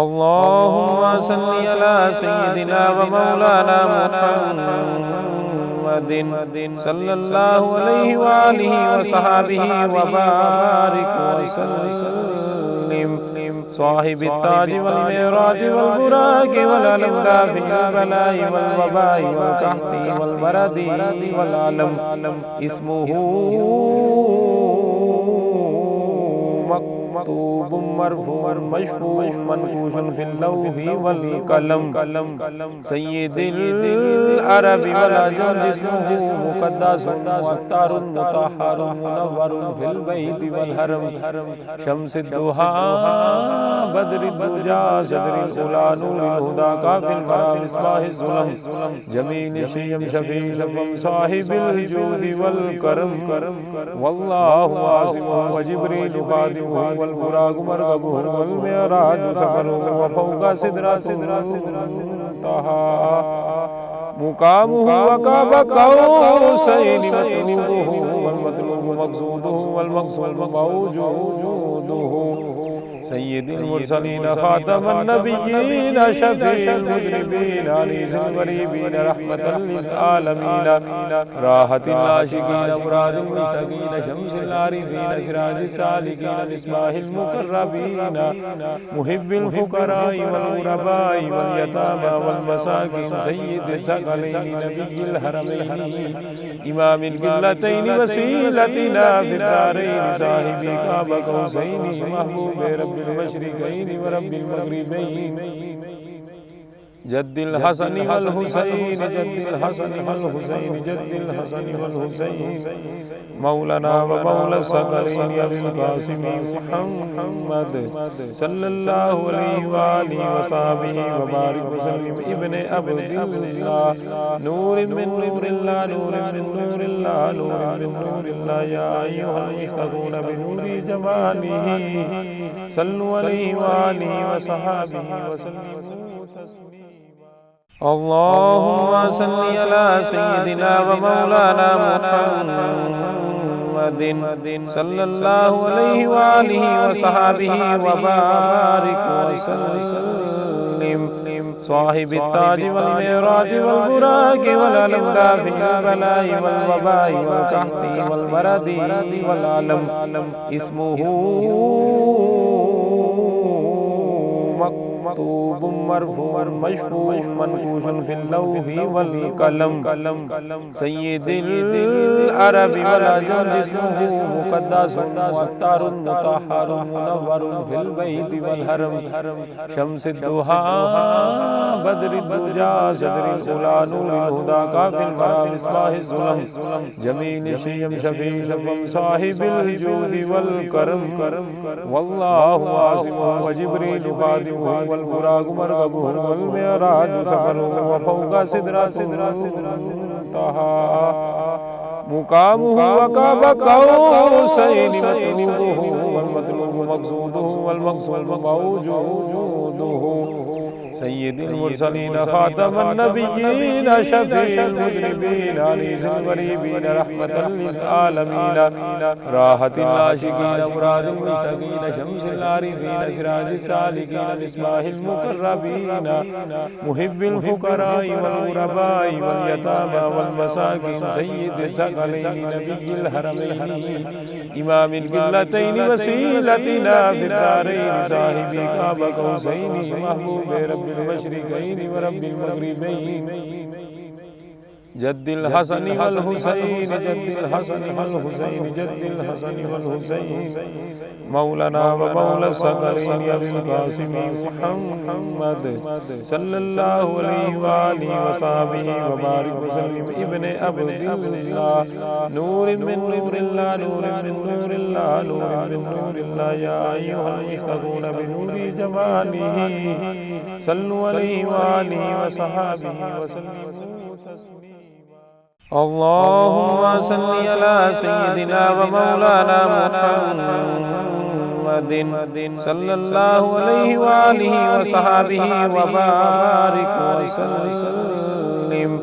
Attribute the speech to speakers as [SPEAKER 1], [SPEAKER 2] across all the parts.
[SPEAKER 1] अल्लाहुम्मा सल्ली अला सय्यिदिना व मौलाना मुहम्मदिन सल्लल्लाहु अलैहि व आलिहि व सहाबिहि व बारिक व सल्लिम साहिब ताज वल मिराज वल बुराक वल अलमदा फिल बलाई वल वबाई वल कहती वल मरदी वल आलम इस्मुहु मक्तूबुम मरफूअन मशफूअन मनकूशन फिल लौही वल कलम सय्यिदिल अरबी वल अजम जिस्मुहु मुक़द्दसुन मुअत्तरुन मुतहहरुन मुनव्वरुन फिल बैति वल हरम शम्सिद दुहा बद्रिद दुजा सदरिल उला नूरिल हुदा काफिल वरा मिसबाहिज़ ज़ुलम जमील शय्यम शफील वम साहिबिल जूदि वल करम वल्लाहु आसिमुहु व जिब्रील खादिमुहु वल बुराक मरकबुहु वल मिअराज सफरुहु व फौका सिदरतिल मुंतहा मुकामुहु व काब कौसैनि मतलूबुहु वल मतलूबु मक़सूदुहु वल मक़सूदु मौजूदुहु सय्यिदिल मुरसलीन खातमन नबिय्यीन शफीउल मुज़निबीन अनीसिल गरीबीन रहमतल लिल आलमीन राहतिल आशिकीन मुरादिल मुश्ताकीन शम्सिल आरिफीन सिराजिस सालिकीन मिसबाहिल मुक़र्रबीन मुहिब्बिल फुक़राई वल गुरबाई वल यतामा वल मसाकीन सय्यिदिस सकलैनि नबिय्यिल हरमैनि इमामिल क़िबलतैनि वसीलतिना फिद दारैनि साहिबी काबा कौसैनि महबूबे रब्बिल मशरिक़ैनि व रब्बिल मग़रिबैनि जद्दिल हसन वल हुसैन जद्दिल हसन वल हुसैन जद्दिल हसन वल हुसैन मौलाना व मौला सकलैन अबुल कासिम मुहम्मद सल्लल्लाहु अलैहि व आलिहि व सहाबिहि व बारिक व सल्लिम इब्ने अब्दिल्लाह नूरिन मिन नूरिल्लाह नूरिन मिन नूरिल्लाह नूरिन मिन नूरिल्लाह या अय्युहल मुश्तगून बिनूरि जमालिही सल्लु अलैहि व आलिहि व सहाबिहि व सल्लिमू तस्लीमा अल्लाहुम्मा सल्ली अला सय्यिदिना व मौलाना मुहम्मदिन सल्लल्लाहु अलैहि व आलिहि व सहाबिहि व बारिक व सल्लिम साहिब ताज वल मिराज वल बुराक वल अलमदा फिल बलाई वल वबाई वल कहती वल मरदी वल आलम इस्मुहु मक्तूबुम मरफूअन मशफूअन मनकूशन फिल लौही वल कलम सय्यिदिल अरबी वल अजम जिस्मुहु मुक़द्दसुन मुअत्तरुन मुतहहरुन मुनव्वरुन फिल बैति वल हरम शम्सिद दुहा बद्रिद दुजा सदरिल उला नूरिल हुदा काफिल वरा मिसबाहिज़ ज़ुलम जमील शय्यम शफील वम साहिबिल जूदि वल करम वल्लाहु आसिमुहु व जिब्रील खादिमुहु वल बुराक मरकबुहु वल मिअराज सफरुहु व फौका सिदरतिल मुंतहा मुकामुहु व काब कौसैनि मतलूबुहु वल मतलूबु मक़सूदुहु वल मक़सूदु मौजूदुहु सय्यिदिल मुरसलीन खातमन नबिय्यीन शफीउल मुज़निबीन अनीसिल गरीबीन रहमतल लिल आलमीन राहतिल आशिकीन मुरादिल मुश्ताकीन शम्सिल आरिफीन सिराजिस सालिकीन मिसबाहिल मुक़र्रबीन मुहिब्बिल फुक़राई वल गुरबाई वल यतामा वल मसाकीन सय्यिदिस सकलैनि नबिय्यिल हरमैनि इमामिल क़िबलतैनि वसीलतिना फिद दारैनि साहिबी काबा कौसैनि महबूबे रब्बिल मशरिक़ैनि व रब्बिल मग़रिबैनि जद्दिल हसन वल हुसैन जद्दिल हसन वल हुसैन जद्दिल हसन वल हुसैन मौलाना व मौला सकलैन अबुल कासिम मुहम्मद सल्लल्लाहु अलैहि व आलिहि व सहाबिहि व बारिक व सल्लिम इब्ने अब्दिल्लाह नूरिन मिन नूरिल्लाह नूरिन मिन नूरिल्लाह नूरिन मिन नूरिल्लाह या अय्युहल मुश्तगून बिनूरि जमालिही सल्लु अलैहि व आलिहि व सहाबिहि व सल्लिमू तस्लीमा अल्लाहुम्मा सल्ली अला सय्यिदिना व मौलाना मुहम्मदिन सल्लल्लाहु अलैहि व आलिहि व सहाबिहि व बारिक व सल्लिम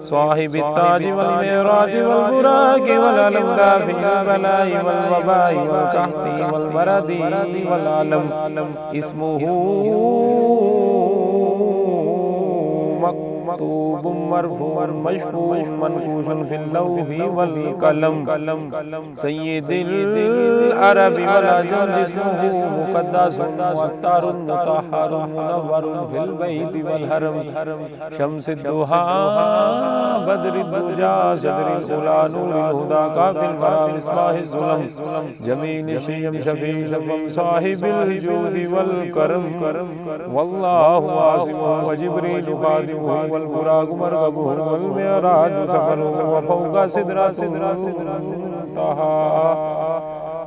[SPEAKER 1] साहिब ताज वल मिराज वल बुराक वल अलमदा फिल बलाई वल वबाई वल कहती वल मरदी वल आलम इस्मुहु मरफूअन मशफूअन मनकूशन फिल लौहि वल कलम सय्यिदिल अरबी वल अजम जिस्मुहु मुक़द्दसुन मुअत्तरुन मुतहहरुन मुनव्वरुन फिल बैति वल हरम शम्सिद दुहा बद्रिद दुजा सदरिल उला नूरिल हुदा काफिल वरा मिस्बाहिज़ ज़ुलम जमील शियम शफील वम साहिबिल जूदि वल करम वल्लाहु आसिमुहु व जिब्रील खादिमुहु वल बुराक मरकबुहु वल मिअराज सफरुहु व फौका सिदरतुल मुंतहा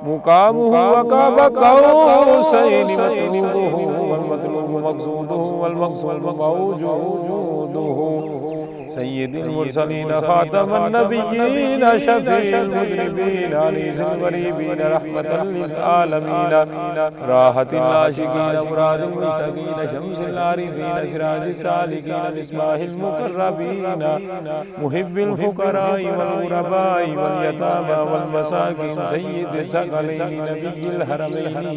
[SPEAKER 1] मुकामुहु व काबा कौसैनि मतलूबुहु वल मतलूबु मक़सूदुहु वल मक़सूदु मौजूदुहु सय्यिदुल मुरसलीन खातमुन नबिय्यीन शफीउल मुज़निबीन अनीसुल गरीबीन रहमतल लिल आलमीन राहतिल आशिकीन मुरादिल मुश्ताकीन शम्सिल आरिफीन सिराजिस सालिकीन मिस्बाहिल मुक़र्रबीन मुहिब्बिल फुक़राई वल गुरबाई वल यतामा वल मसाकीन सय्यिदिस सकलैन नबिय्यिल हरमैन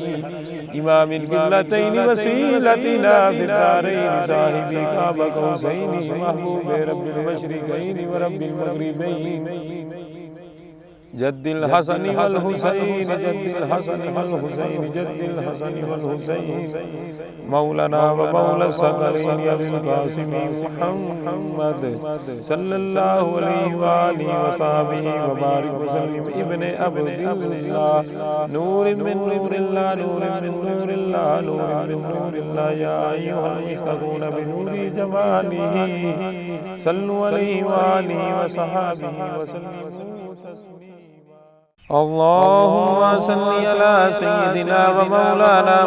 [SPEAKER 1] इमामिल क़िबलतैन वसीलतिना फिद दारैन साहिबी काबा कौसैन महबूब रब्बिल मशरिक़ैन व रब्बिल मग़रिबैन जद्दिल हसन वल हुसैन जद्दिल हसन वल हुसैन जद्दिल हसन वल हुसैन मौलाना व मौला सकलैन अबुल क़ासिम मुहम्मद सल्लल्लाहु अलैहि व आलिहि व सहबिहि व बारिक व सल्लिम इब्न अब्दिल्लाह नूरिन मिन नूरिल्लाह नूरिन मिन नूरिल्लाह नूरिन मिन नूरिल्लाह या अय्युहल मुश्तगून बिनूरि जमालिही सल्लु अलैहि व आलिहि व सहबिहि व सल्लिमू तस्लीमा अल्लाहुम्मा सल्लि अला सय्यिदिना व मौलाना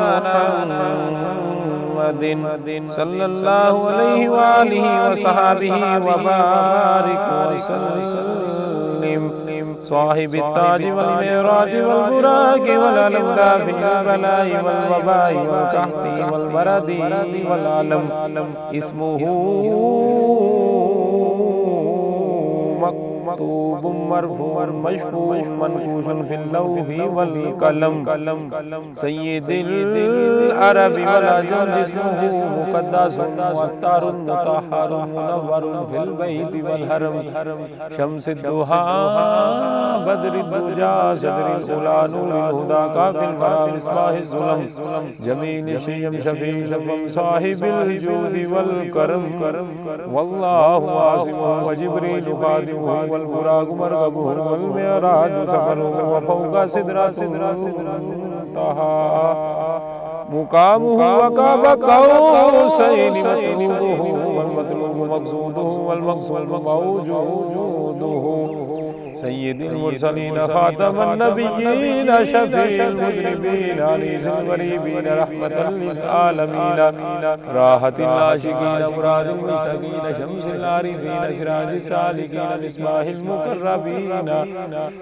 [SPEAKER 1] मुहम्मदिन सल्लल्लाहु अलैहि व आलिहि व सहबिहि व बारिक व सल्लिम साहिबित ताज वल मिराज वल बुराक वल अलमदा फिल बलाई वल वबाई वल कहती वल मरदी वल अलम इस्मुहु मक्तूबुम मरफूअन मशफूअन मनकूशन फिल लौहि वल कलम सय्यिदिल अरबी वल अजम जिस्मुहु मुक़द्दसुन मुअत्तरुन मुतहहरुन मुनव्वरुन फिल बैति वल हरम शम्सिद दुहा बद्रिद दुजा सदरिल उला नूरिल हुदा काफिल वरा मिस्बाहिज़ ज़ुलम जमील शियम शफील वम साहिबिल जूदि वल करम वल्लाहु आसिमुहु व जिब्रील खादिमुहु वल बुराक मरकबुहु वल मिअराज सफरुहु व फौका सिदरतुल मुंतहा मुकामुहु व काबा कौसैनि मतलूबुहु वल मतलूबु मक़सूदुहु वल मक़सूदु मौजूदुहु सय्यिदुल मुरसलीन खातमुन नबिय्यीन शफीउल मुज़निबीन अनीसुल गरीबीन रहमतल लिल आलमीन राहतिल आशिकीन मुरादिल मुश्ताकीन शम्सिल आरिफीन सिराजिस सालिकीन मिस्बाहिल मुक़र्रबीन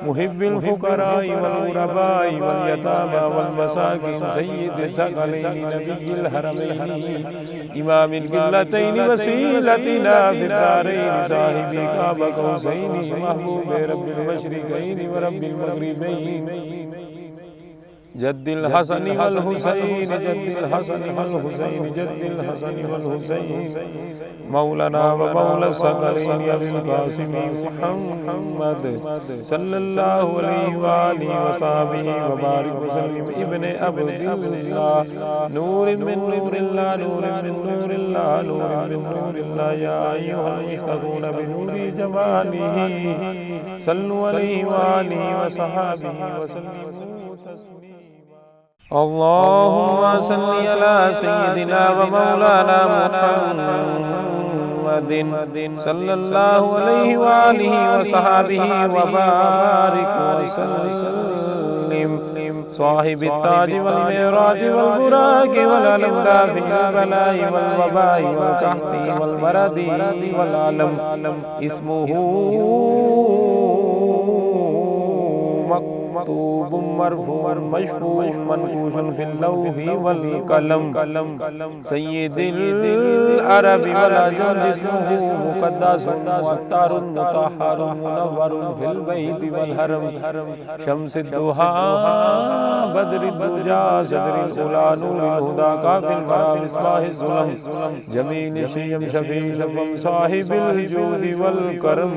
[SPEAKER 1] मुहिब्बिल फुक़राई वल गुरबाई वल यतामा वल मसाकीन सय्यिदिस सकलैन नबिय्यिल हरमैन इमामिल क़िबलतैन वसीलतिना फिद दारैन साहिबी काबा कौसैन महबूब रब्बिल मशरिक़ैन व रब्बिल मग़रिबैन जद्दिल हसन वल हुसैन जद्दिल हसन वल हुसैन जद्दिल हसन वल हुसैन मौलाना व मौला सकलैन अबुल क़ासिम मुहम्मद सल्लल्लाहु अलैहि व आलिहि व सहबिहि व बारिक व सल्लिम इब्न अब्दिल्लाह नूरिन मिन नूरिल्लाह नूरिन मिन नूरिल्लाह नूरिन मिन नूरिल्लाह या अय्युहल मुश्तगून बिनूरि जमालिही सल्लु अलैहि व आलिहि व सहबिहि व सल्लिमू तस्लीमा अल्लाहुम्मा सल्लि अला सय्यिदिना व मौलाना मुहम्मदिन सल्लल्लाहु अलैहि व आलिहि व सहबिहि व बारिक व सल्लिम साहिबित ताज वल मिराज वल बुराक वल अलमदा फिल बलाई वल वबाई वल कहती वल मरदी वल अलम इस्मुहु मकतूब मरफूअ मशफूअ मनकूश फिल लौहि वल कलम सय्यिदिल अरबी वल अजम जिस्मुहु मुक़द्दसुन मुअत्तरुन मुतहहरुन मुनव्वरुन फिल बैति वल हरम शम्सिद दुहा बद्रिद दुजा सदरिल उला नूरिल हुदा काफिल वरा मिस्बाहिज़ ज़ुलम जमील शियम शफील वम साहिबिल जूदि वल करम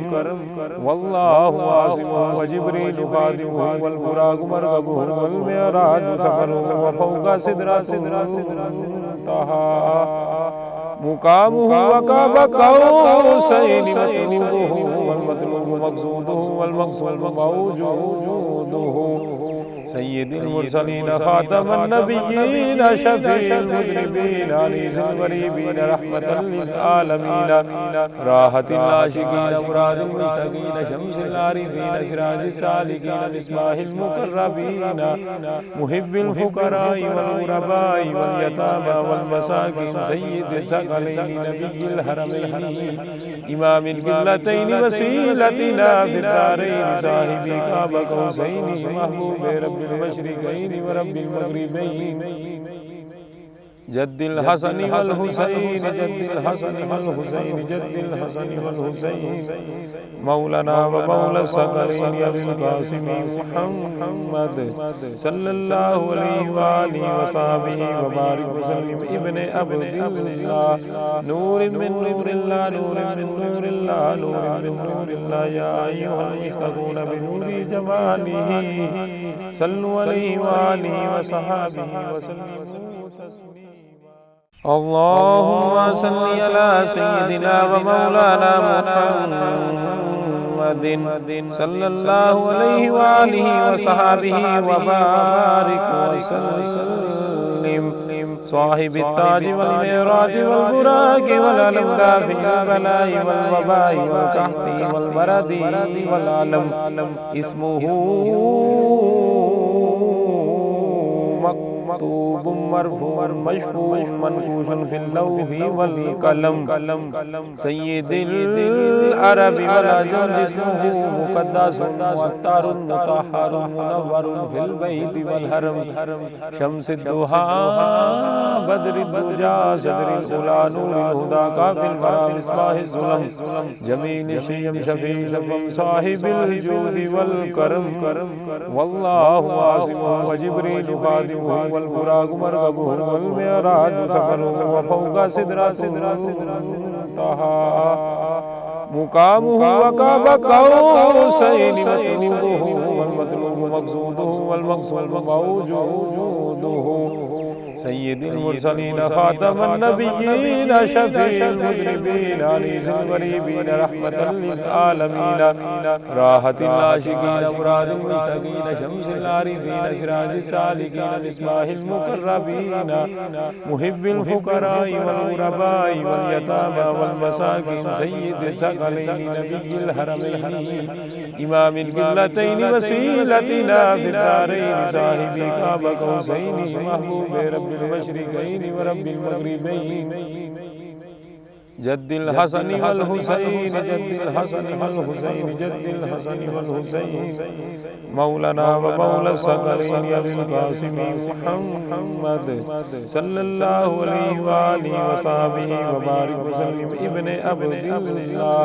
[SPEAKER 1] वल्लाहु आसिमुहु व जिब्रील खादिमुहु वल बुराक मरकबुहु वल मिअराज सफरुहु व फौका सिदरतुल मुंतहा मुकामुहु व काब कौसैनि मतलूबुहु वल मतलूबु मक़सूदुहु वल मक़सूदु मौजूदुहु सय्यिदुल मुरसलीन खातमुन नबिय्यीन शफीउल मुज़निबीन अनीसुल गरीबीन रहमतल लिल आलमीन राहतिल आशिकीन मुरादिल मुश्ताकीन शम्सिल आरिफीन सिराजिस सालिकीन मिस्बाहिल मुक़र्रबीन मुहिब्बिल फुक़राई वल गुरबाई वल यतामा वल मसाकीन सय्यिदिस सकलैन नबिय्यिल हरमैन इमामिल क़िबलतैन वसीलतिना फिद दारैन साहिबी काब कौसैन महबूब रब्बिल मशरिक़ैन व रब्बिल मग़रिबैन जद्दिल हसन वल हुसैन जद्दिल हसन वल हुसैन जद्दिल हसन वल हुसैन मौलाना व मौला सकलैन अबुल क़ासिम मुहम्मद सल्लल्लाहु अलैहि व आलिहि व सहबिहि व बारिक व सल्लिम इब्न अब्दिल्लाह नूरिन मिन नूरिल्लाह नूरिन मिन नूरिल्लाह नूरिन मिन नूरिल्लाह या अय्युहल मुश्तगून बिनूरि जमालिही सल्लु अलैहि व आलिहि व सहबिहि व सल्लिमू तस्लीमा अल्लाहुम्मा सल्लि अला सय्यिदिना व मौलाना मुहम्मदिन सल्लल्लाहु अलैहि व आलिहि व सहबिहि व बारिक व सल्लिम साहिबित ताज वल मिराज वल बुराक वल अलम दाफिल बलाई वल वबाई वल कहती वल मरदी वल अलम इस्मुहु मकतूब मरफूअ मशफूअ मनकूश फिल लौहि वल कलम सय्यिदिल अरबी वल अजम जिस्मुहु मुक़द्दसुन मुअत्तरुन मुतहहरुन मुनव्वरुन फिल बैति वल हरम शम्सिद दुहा बद्रिद दुजा सदरिल उला नूरिल हुदा काफिल वरा मिस्बाहिज़ ज़ुलम जमील शियम शफील वम साहिबिल जूदि वल करम वल्लाहु आसिमुहु व जिब्रील खादिमुहु वल बुराक मरकबुहु वल मिअराज सफरुहु व फौका सिदरतुल मुंतहा मुकामुहु व काब कौसैनि मतलूबुहु वल मतलूबु मक़सूदुहु वल मक़सूदु मौजूदुहु सय्यिदुल मुरसलीन खातमुन नबिय्यीन शफीउल मुज़निबीन अनीसुल गरीबीन रहमतल लिल आलमीन राहतिल आशिकीन मुरादिल मुश्ताकीन शम्सिल आरिफीन सिराजिस सालिकीन मिस्बाहिल मुक़र्रबीन मुहिब्बिल फुक़राई वल गुरबाई वल यतामा वल मसाकीन सय्यिदिस सकलैन नबिय्यिल हरमैन इमामिल क़िबलतैन वसीलतिना फिद दारैन साहिबी काब कौसैन महबूब रब्बिल मशरिक़ैन व रब्बिल मग़रिबैन जद्दिल हसन वल हुसैन जद्दिल हसन वल हुसैन जद्दिल हसन वल हुसैन मौलाना व मौला सकलैन अबुल क़ासिम मुहम्मद सल्लल्लाहु अलैहि व आलिहि व सहबिहि व बारिक व सल्लिम इब्न अब्दिल्लाह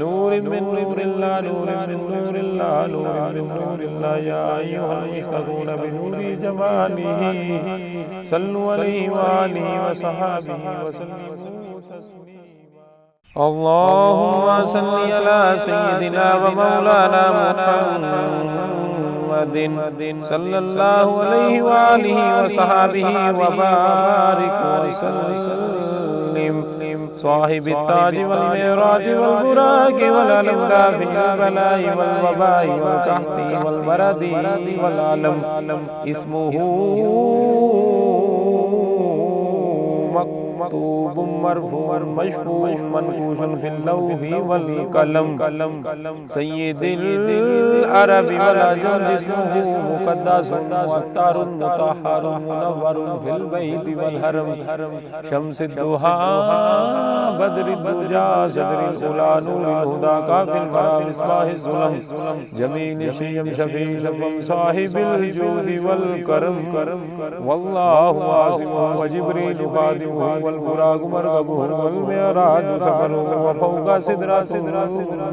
[SPEAKER 1] नूरिन मिन नूरिल्लाह नूरिन मिन नूरिल्लाह नूरिन मिन नूरिल्लाह या अय्युहल मुश्तगून बिनूरि जमालिही सल्लु अलैहि व आलिहि व सहबिहि व सल्लिमू तस्लीमा अल्लाहुम्मा सल्लि अला सय्यिदिना व मौलाना मुहम्मदिन सल्लल्लाहु अलैहि व आलिहि व सहबिहि व बारिक व सल्लिम साहिबित ताज वल मिराज वल बुराक वल अलम दाफिल बलाई वल वबाई वल कहती वल मरदी वल अलम इस्मुहु मक्तूब मरफूअ मशफूअ मनकूश फिल लौहि वल कलम सय्यिदुल अरबी वल अजम जिस्मुहु मुक़द्दसुन वअत्तारुन मुतहहरुन मुनव्वरुन फिल बैति वल हरम शम्सुद दुहा बद्रुद दुजा सदरुल उला नूरुल हुदा काफिल वरा मिसबाहिज़ ज़ुलम जमील शय्यम शफील वम साहिबिल जूदि वल करम वल्लाहु आसिमुहु व जिब्रील खादिमुहु वल बुराक़ु मरकबुहु वल मिअराज सफरुहु व फौक़ सिदरतिल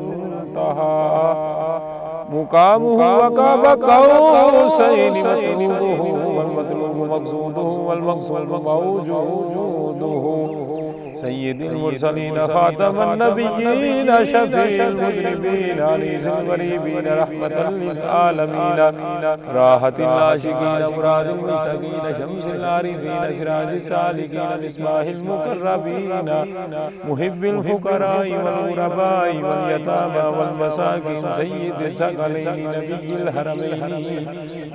[SPEAKER 1] मुंतहा मुक़ामुहु व क़ाब क़ौसैनि मतलूबुहु वल मतलूबु मक़सूदुहु वल मक़सूदु मौजूदुहु सय्यिदुल मुरसलीन खातमुन नबिय्यीन शफीउल मुज़निबीन अनीसुल गरीबीन रहमतल लिल आलमीन राहतिल आशिकीन मुरादिल मुश्ताकीन शम्सिल आरिफीन सिराजिस सालिकीन मिस्बाहिल मुक़र्रबीन मुहिब्बिल फुक़राई वल गुरबाई वल यतामा वल मसाकीन सय्यिदिस सकलैन नबिय्यिल हरमैन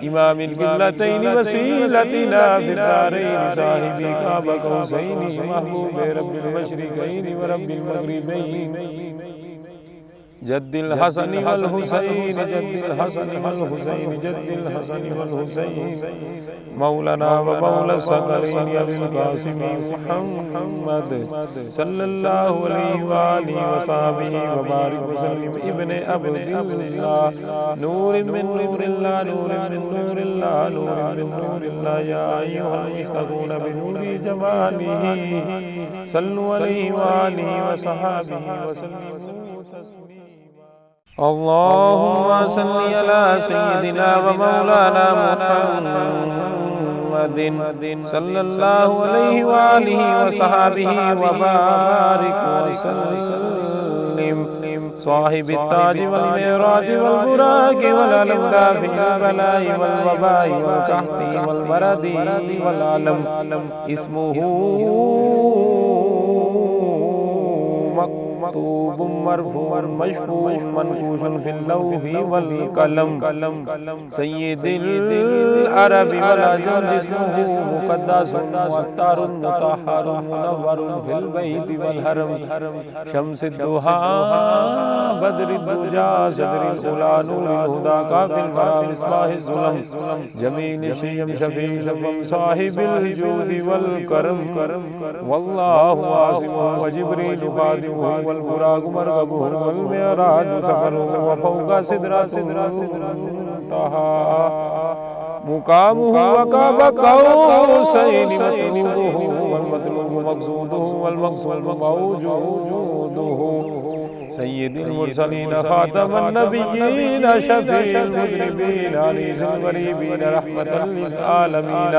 [SPEAKER 1] इमामिल क़िबलतैन वसीलतिना फिद दारैन साहिबी क़ाब क़ौसैन महबूब रब्बिल मशरिक़ैन व रब्बिल मग़रिबैन जद्दिल हसन वल हुसैन जद्दिल हसन वल हुसैन जद्दिल हसन वल हुसैन मौलाना व मौला सकलैन अबुल क़ासिम मुहम्मद सल्लल्लाहु अलैहि व आलिहि व सहबिहि व बारिक व सल्लिम इब्न अब्दिल्लाह नूरिन मिन नूरिल्लाह नूरिन मिन नूरिल्लाह नूरिन मिन नूरिल्लाह या अय्युहल मुश्तगून बिनूरि जमालिही सल्लु अलैहि व आलिहि व सहबिहि व सल्लिमू तस्लीमा अल्लाहुम्मा सल्लि अला सय्यिदिना व मौलाना मुहम्मदिन सल्लल्लाहु अलैहि व आलिहि व सहबिहि व बारिक व सल्लिम साहिबित ताज वल मिराज वल बुराक़ वल अलम दाफिल बलाई वल वबाई वल कहती वल मरदी वल अलम इस्मुहु मक्तूब मरफूअ मशफूअ मनकूश फिल लौहि वल कलम सय्यिदुल अरबी वल अजम जिस्मुहु मुक़द्दसुन वअत्तारुन मुतहहरुन मुनव्वरुन फिल बैति वल हरम शम्सुद दुहा बद्रुद दुजा सदरुल उला नूरुल हुदा काफिल वरा मिसबाहिज़ ज़ुलम जमील शय्यम शफील वम साहिबिल जूदि वल करम वल्लाहु आसिमुहु व जिब्रील खादिमुहु वल बुराक़ु मरकबुहु वल मिअराज सफरुहु व फौक़ सिदरतिल मुंतहा मुक़ामुहु व क़ाब क़ौसैनि मतलूबुहु वल मतलूबु मक़सूदुहु वल मक़सूदु मौजूदुहु सय्यिदुल मुरसलीन खातमुन नबिय्यीन शफीउल मुज़निबीन अनीसुल गरीबीन रहमतल लिल आलमीन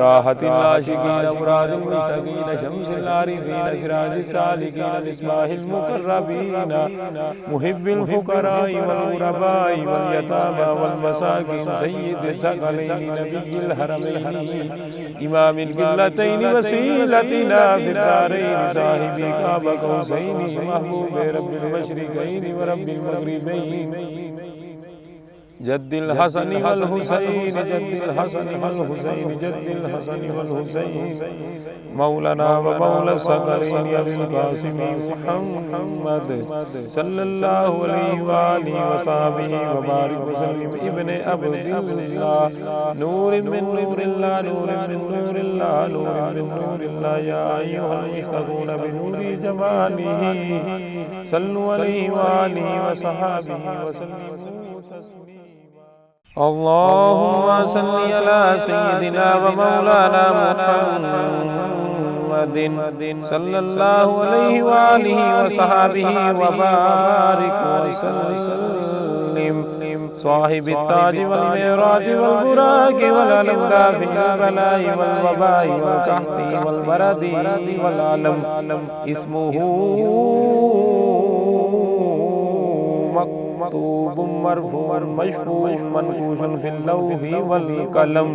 [SPEAKER 1] राहतिल आशिकीन मुरादिल मुश्ताकीन शम्सिल आरिफीन सिराजिस सालिकीन मिस्बाहिल मुक़र्रबीन मुहिब्बिल फुक़राई वल गुरबाई वल यतामा वल मसाकीन सय्यिदिस सकलैन नबिय्यिल हरमैन इमामिल क़िबलतैन वसीलतिना फिद दारैन साहिबी क़ाब क़ौसैन महबूब रब्बिल मशरिक़ैन व रब्बिल मग़रिबैन जद्दिल हसन वल हुसैन जद्दिल हसन वल हुसैन जद्दिल हसन वल हुसैन मौलाना व मौला सकलैन अबुल क़ासिम मुहम्मद सल्लल्लाहु अलैहि व आलिहि व सहबिहि व बारिक व सल्लिम इब्न अब्दिल्लाह नूरिन मिन नूरिल्लाह नूरिन मिन नूरिल्लाह नूरिन मिन नूरिल्लाह या अय्युहल मुश्तगून बिनूरि जमालिही सल्लु अलैहि व आलिहि व सहबिहि व सल्लिमू तस्लीमा अल्लाहुम्मा सल्लि अला सय्यिदिना व मौलाना मुहम्मदिन सल्लल्लाहु अलैहि व आलिहि व सहबिहि व बारिक व सल्लिम साहिबित ताज वल मिराज वल बुराक़ वल अलम दाफिल बलाई वल वबाई वल कहती वल मरदी वल अलम इस्मुहु मक्तूब मरफूअ मशफूअ मनकूश फिल लौहि वल कलम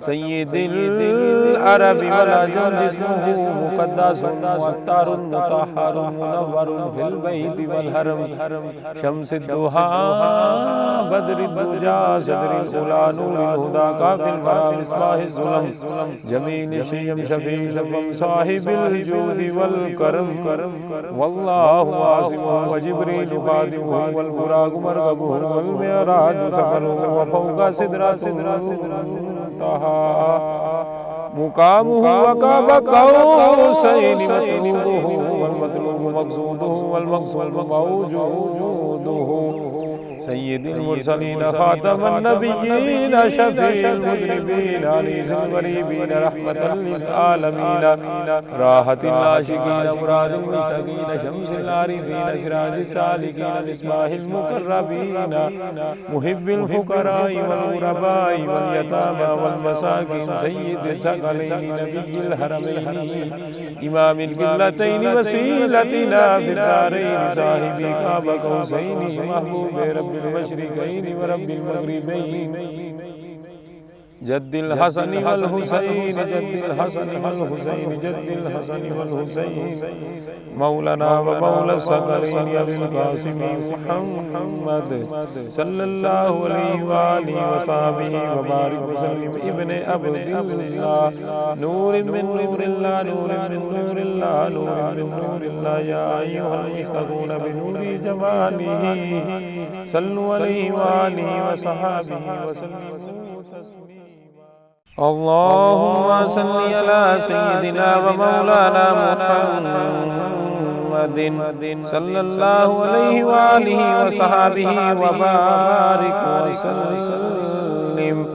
[SPEAKER 1] सय्यिदुल अरबी वल अजम जिस्मुहु मुक़द्दसुन मुअत्तरुन मुतहहरुन मुनव्वरुन फिल बैति वल हरम शम्सिद दुहा बद्रिद दुजा सदरिल उला नूरिल हुदा काफिल वरा मिसबाहिज़ ज़ुलम जमील शियम शफील वम साहिबिल जूदि वल करम वल्लाहु आसिमुहु व जिब्रील खादिमुहु वल बुराक़ु मरकबुहु वल मिअराज सफ़रुहु व फ़ौक़ सिदरतिल मुंतहा मुक़ामुहु व क़ाब क़ौसैनि मतलूबुहु वल मतलूबु मक़सूदुहु वल मक़सूदु मौजूदुहु सय्यिदुल मुरसलीन खातमुन नबिय्यीन शफ़ीउल मुज़निबीन अनीसुल गरीबीन रहमतल लिल आलमीन राहतिल आशिकीन मुरादिल मुश्ताकीन शम्सिल आरिफीन सिराजिस सालिकीन मिस्बाहिल मुक़र्रबीन मुहिब्बिल फुक़राइ वल ग़ुरबाइ वल यतामा वल मसाकीन सय्यिदिस सकलैन नबिय्यिल हरमैन इमामिल क़िबलतैन वसीलतिना फिद दारैन साहिबी क़ाब क़ौसैन महबूब रब्बिल मशरिक़ैन व रब्बिल मग़रिबैन जद्दिल हसन वल हुसैन जद्दिल हसन वल हुसैन जद्दिल हसन वल हुसैन मौलाना व मौला सकलैन अबिल क़ासिम मुहम्मद सल्लल्लाहु अलैहि व आलिहि व सहबिहि व बारिक व सल्लिम इब्ने अब्दिल्लाह नूरिन मिन नूरिल्लाह नूरिन मिन नूरिल्लाह नूरिन मिन नूरिल्लाह या अय्युहल मुश्तगून बिनूरि जमालिही सल्लु अलैहि व आलिहि व सहबिहि व सल्लिमू तस्लीमा अल्लाहुम्मा सल्लि अला सय्यिदिना व मौलाना मुहम्मदिन सल्लल्लाहु अलैहि व आलिहि व सहबिहि व बारिक व सल्लिम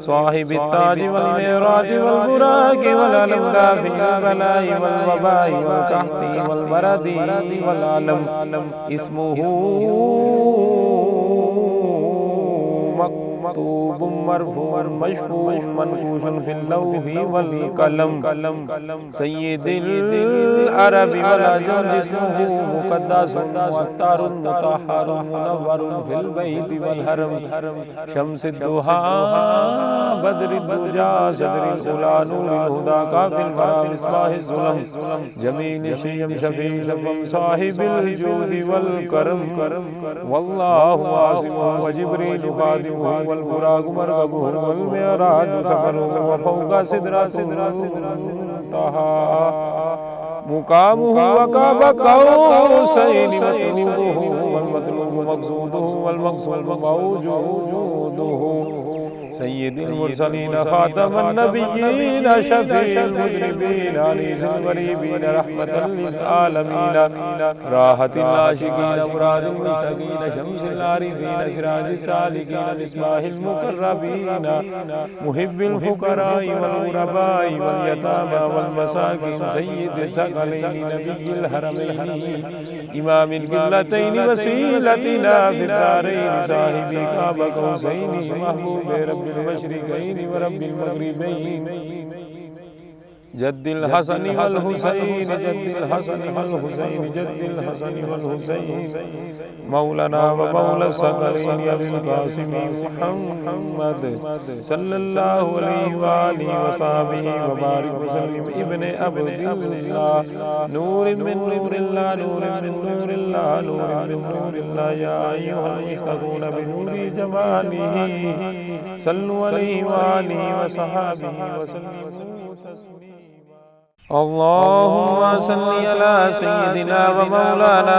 [SPEAKER 1] साहिबित ताज वल मिराज वल बुराक़ वल अलम दाफिल बलाई वल वबाई वल कहती वल मरदी वल अलम इस्मुहु मक्तूब मरफूअ मशफूअ मनकूश फिल लौहि वल कलम सय्यिदुल अरबी वल अजम जिस्मुहु मुक़द्दसुन मुअत्तरुन मुतहहरुन मुनव्वरुन फिल बैति वल हरम शम्सिद दुहा बद्रिद दुजा सदरिल उला नूरिल हुदा काफिल वरा मिसबाहिज़ ज़ुलम जमील शियम शफील वम साहिबिल जूदि वल करम वल्लाहु आसिमुहु व जिब्रील खादिमुहु वल बुराक़ु मरकबुहु वल मिअराज सफ़रुहु व फ़ौक़ सिदरतिल मुंतहा मुक़ामुहु व क़ाब क़ौसैनि मतलूबुहु वल मतलूबु मक़सूदुहु वल मक़सूदु मौजूदुहु सय्यिदुल मुरसलीन खातमुन नबिय्यीन शफ़ीउल मुज़निबीन अनीसुल गरीबीन रहमतल लिल आलमीन राहतिल आशिकीन मुरादिल मुश्ताकीन शम्सिल आरिफीन सिराजिस सालिकीन मिस्बाहिल मुक़र्रबीन मुहिब्बिल फुक़राइ वल ग़ुरबाइ वल यतामा वल मसाकीन सय्यिदिस सकलैन नबिय्यिल हरमैन इमामिल क़िबलतैन वसीलतिना फिद दारैन साहिबी क़ाब क़ौसैन महबूब रब्बिल मशरिक़ैन व रब्बिल मग़रिबैन जद्दिल हसन वल हुसैन जद्दिल हसन वल हुसैन जद्दिल हसन वल हुसैन मौलाना व मौला सकलैन अबिल क़ासिम मुहम्मद सल्लल्लाहु अलैहि व आलिहि व सहबिहि व बारिक व सल्लिम इब्ने अब्दिल्लाह नूरिन मिन नूरिल्लाह नूरिन मिन नूरिल्लाह नूरिन मिन नूरिल्लाह या अय्युहल मुश्तगून बिनूरि जमालिही सल्लु अलैहि व आलिहि व सहबिहि व सल्लिमू तस्लीमा अल्लाहुम्मा सल्लि अला सय्यिदिना व मौलाना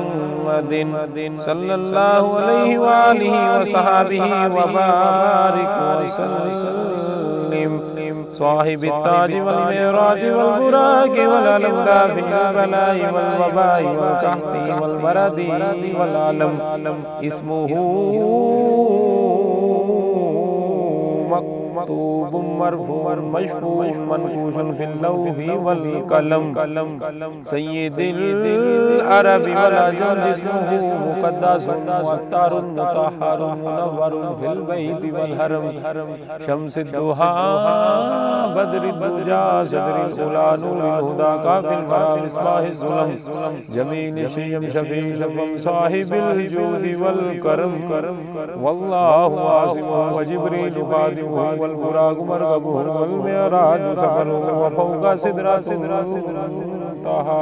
[SPEAKER 1] मुहम्मदिन सल्लल्लाहु अलैहि व आलिहि व सहबिहि व बारिक व सल्लिम साहिबित ताज वल मिराज वल बुराक़ वल अलम दाफिल बलाई वल वबाई वल कहती वल मरदी वल अलम इस्मुहु मक्तूब मरफूअ मशफूअ मनकूश फिल लौहि वल कलम सय्यिदुल अरबी वल अजम जिस्मुहु मुक़द्दसुन मुअत्तरुन मुतहहरुन मुनव्वरुन फिल बैति वल हरम शम्सिद दुहा बद्रिद दुजा सदरिल उला नूरिल हुदा काफिल वरा मिस्बाहिज़ ज़ुलम जमील शियम शफील शफम साहिबिल जूदि वल करम वल्लाहु आसिमुहु व जिब्रीलु खादिमुहु वल बुराक़ु मरकबुहु वल मिअराजु सफ़रुहु व फ़ौक़ सिदरतिल मुंतहा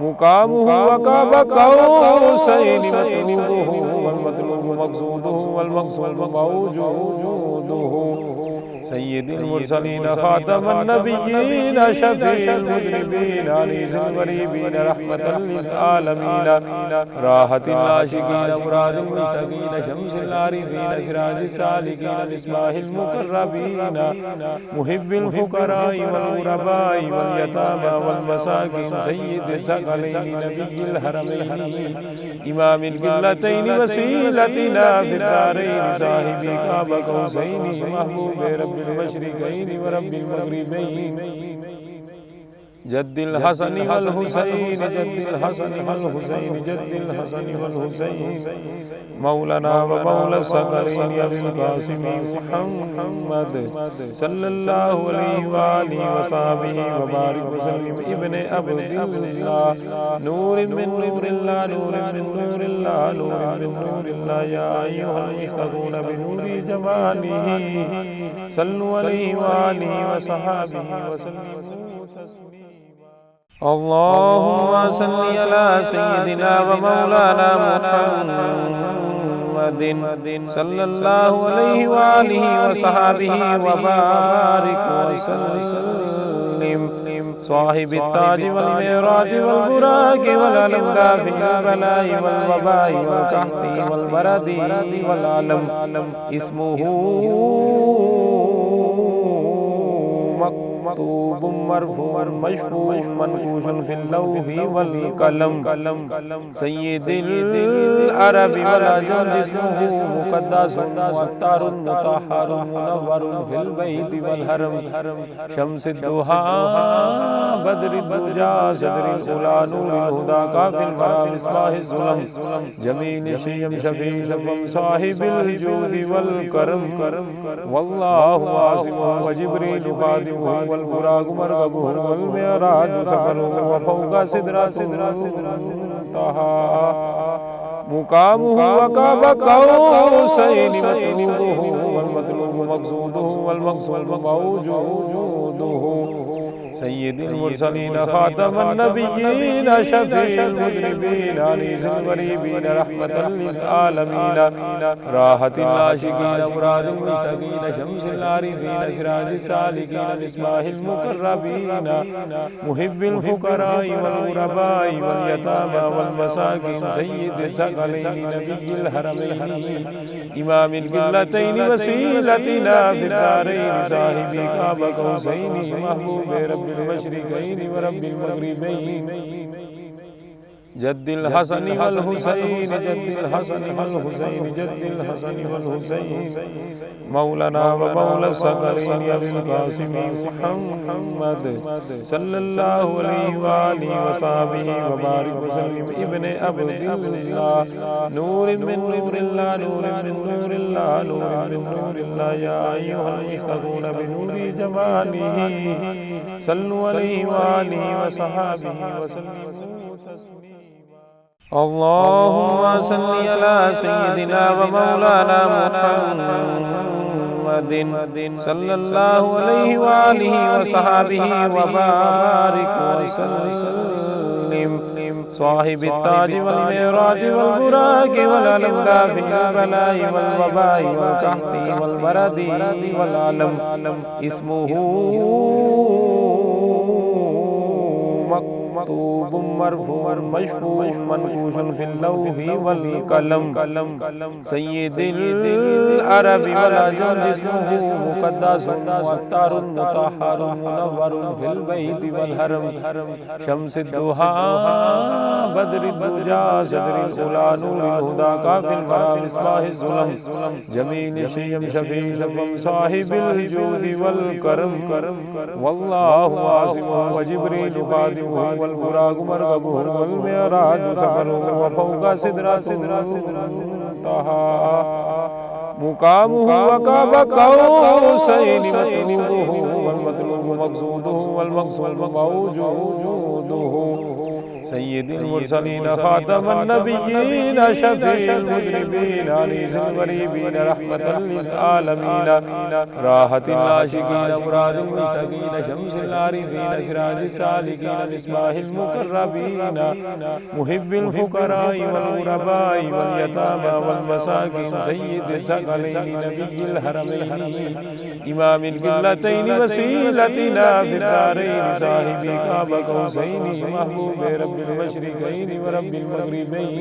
[SPEAKER 1] मुक़ामुहु व क़ाब क़ौसैनि मतलूबुहु वल मतलूबु मक़सूदुहु वल मक़सूदु मौजूदुहु सय्यिदुल मुरसलीन खातमुन नबिय्यीन शफ़ीउल मुज़निबीन अनीसुल गरीबीन रहमतल लिल आलमीन राहतिल आशिकीन मुरादिल मुश्ताकीन शम्सिल आरिफीन सिराजिस सालिकीन मिस्बाहिल मुक़र्रबीन मुहिब्बिल फुक़राइ वल ग़ुरबाइ वल यतामा वल मसाकीन सय्यिदिस सकलैन नबिय्यिल हरमैन इमामिल क़िबलतैन वसीलतिना फिद दारैन साहिबी क़ाब क़ौसैन महबूब रब्बिल मशरिक़ैन व रब्बिल मग़रिबैन जद्दिल हसन वल हुसैन जद्दिल हसन वल हुसैन जद्दिल हसन वल हुसैन मौलाना व मौला सकलैन अबुल क़ासिम मुहम्मद सल्लल्लाहु अलैहि व आलिहि व सहबिहि व बारिक व सल्लिम इब्ने अब्दिल्लाह नूरिन मिन नूरिल्लाह नूरिन मिन नूरिल्लाह नूरिन मिन नूरिल्लाह या अय्युहल मुश्तगून बिनूरि जमालिही सल्लु अलैहि व आलिहि व सहबिहि व सल्लिमू तस्लीमा अल्लाहुम्मा सल्लि अला सय्यिदिना व मौलाना मुहम्मदिन सल्लल्लाहु अलैहि व आलिहि व सहबिहि व बारिक व सल्लिम साहिबित ताज वल मिराज वल बुराक़ वल अलम फिल बलाई वल वबाई वल कहती वल मरदी वल अलम इस्मुहु मक्तूब मरफूअ मशफूअ मनकूश फिल लौहि वल कलम सय्यिदुल अरबी वल अजम जिस्मुहु मुक़द्दसुन मुअत्तरुन मुतहहरुन मुनव्वरुन फिल बैति वल हरम शम्सिद दुहा बद्रिद दुजा सदरिल उला नूरिल हुदा काफिल वरा मिस्बाहिज़ ज़ुलम जमील शियम शफील शफम साहिबिल जूदि वल करम वल्लाहु आसिमुहु व जिब्रीलु खादिमुहु वल बुराक़ु मरकबुहु वल मिअराजु सफ़रुहु व फ़ौक़ सिदरतिल मुंतहा मुक़ामुहु व क़ाब क़ौसैनि मतलूबुहु वल मतलूबु मक़सूदुहु वल मक़सूदु मौजूदुहु सय्यिदुल मुरसलीन खातमुन नबिय्यीन शफ़ीउल मुज़निबीन अनीसुल गरीबीन रहमतल लिल आलमीन राहतिल आशिकीन मुरादिल मुश्ताकीन शम्सिल आरिफीन सिराजिस सालिकीन मिस्बाहिल मुक़र्रबीन मुहिब्बिल फुक़राइ वल ग़ुरबाइ वल यतामा वल मसाकीन सय्यिदिस सकलैन नबिय्यिल हरमैन इमामिल क़िबलतैन वसीलतिना फिद दारैन साहिबी क़ाब क़ौसैन महबूब रब्बिल मशरिक़ैन व रब्बिल मग़रिबैन जद्दिल हसन वल हुसैन जद्दिल हसन वल हुसैन जद्दिल हसन वल हुसैन मौलाना व मौला सकलैन अबुल क़ासिम मुहम्मद सल्लल्लाहु अलैहि व आलिहि व सहबिहि व बारिक व सल्लिम इब्ने अब्दिल्लाह नूरिन मिन नूरिल्लाह नूरिन मिन नूरिल्लाह नूरिन मिन नूरिल्लाह या अय्युहल मुश्तगून बिनूरि जमालिही सल्लु अलैहि व आलिहि व सहबिहि व सल्लिमू तस्लीमा अल्लाहुम्मा सल्लि अला सय्यिदिना व मौलाना मुहम्मदिन सल्लल्लाहु अलैहि व आलिहि व सहबिहि व बारिक व सल्लिम साहिबित ताज वल मिराज वल बुराक़ वल अलम फिल बलाई वल वबाई वल कहती वल मरदी वल अलम इस्मुहु मक्तूब मरफूअ मशफूअ मनकूश फिल लौहि वल कलम सय्यिदुल अरबी वल अजम जिस्मुहु मुक़द्दसुन मुअत्तरुन मुतहहरुन मुनव्वरुन फिल बैति वल हरम शम्सिद दुहा बद्रिद दुजा सदरिल उला नूरिल हुदा काफिल वरा मिस्बाहिज़ ज़ुलम जमील शय्यम शफील वम साहिबिल जूदि वल करम वल्लाहु आसिमुहु व जिब्रील खादिमुहु वल बुराक़ु मरकबुहु वल मिअराज सफ़रुहु व फ़ौक़ सिदरतिल मुंतहा मुक़ामुहु व क़ाब क़ौसैनि मतलूबुहु वल मतलूबु मक़सूदुहु वल मक़सूदु मौजूदुहु सय्यिदुल मुरसलीन खातमुन नबिय्यीन शफ़ीउल मुज़निबीन अनीसुल ग़रीबीन रहमतल लिल आलमीन राहतिल आशिकीन मुरादिल मुश्ताकीन शम्सिल आरिफीन सिराजिस सालिकीन मिस्बाहिल मुक़र्रबीन मुहिब्बिल फ़ुक़राइ वल ग़ुरबाइ वल यतामा वल मसाकीन सय्यिदिस सकलैन नबिय्यिल हरमैन इमामिल क़िबलतैन वसीलतिना फिद दारैन साहिबी क़ाब क़ौसैन महबूब रब्बिल मशरिक़ैन व रब्बिल मग़रिबैन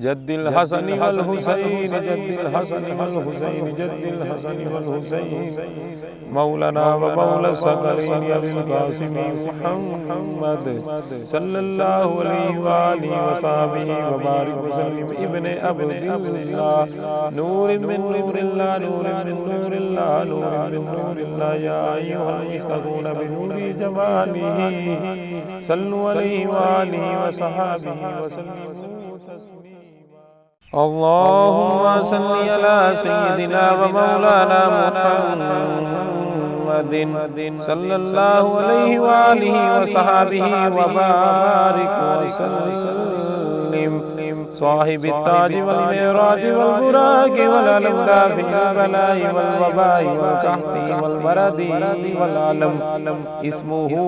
[SPEAKER 1] जद्दिल हसन वल हुसैन जद्दिल हसन वल हुसैन जद्दिल हसन वल हुसैन मौलाना व मौला सकलैन अबुल क़ासिम मुहम्मद सल्लल्लाहु अलैहि व आलिहि व सहाबिहि व बारिक व सल्लिम इब्ने अब्दिल्लाह नूरिन मिन नूरिल्लाह नूरिन मिन नूरिल्लाह नूरिन मिन नूरिल्लाह या अय्युहल मुश्ताक़ून बिनूरि जमालिही सल्लु अलैहि व आलिहि व सहाबिहि व सल्लिमू तस्लीमा अल्लाहुम्मा सल्लि अला सय्यिदिना व मौलाना मुहम्मदिन सल्लल्लाहु अलैहि व आलिहि व सहाबिहि व बारिक व सल्लिम साहिबित ताज वल मिअराज वल बुराक़ वल अलम दाफ़िल बलाई वल वबाई वल कहती वल मरदी वल अलम इस्मुहु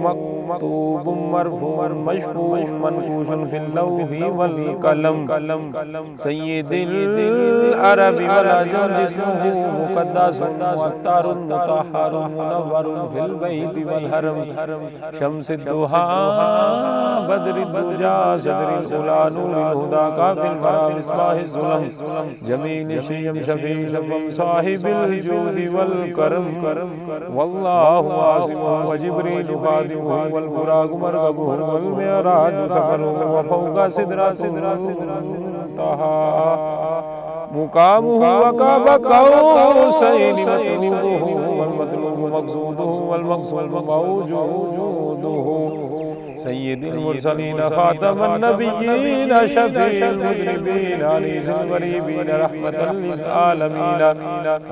[SPEAKER 1] मक्तूब मरफूअ मशफूअ मनकूश फिल लौहि वल कलम सय्यिदुल अरबी वल अजम जिस्मुहु मुक़द्दसुन मुअत्तरुन मुतहहरुन मुनव्वरुन फिल बैति वल हरम शम्सिद दुहा बद्रिद दुजा सदरिल उला नूरिल हुदा काफिल वरा मिस्बाहिज़ ज़ुलम जमील शय्यम शफील वम साहिबिल जूदि वल करम वल्लाहु आसिमुहु व जिब्रील खादिमुहु वल बुराक़ु मरकबुहु वल मिअराज सफ़रुहु व फ़ौक़ सिदरतिल मुंतहा मुक़ामुहु व क़ाब क़ौसैनि मतलूबुहु वल मतलूबु मक़सूदुहु वल मक़सूदु मौजूदुहु सय्यिदुल मुरसलीन खातमुन नबिय्यीन शफ़ीउल मुज़निबीन अनीसुल ग़रीबीन रहमतल लिल आलमीन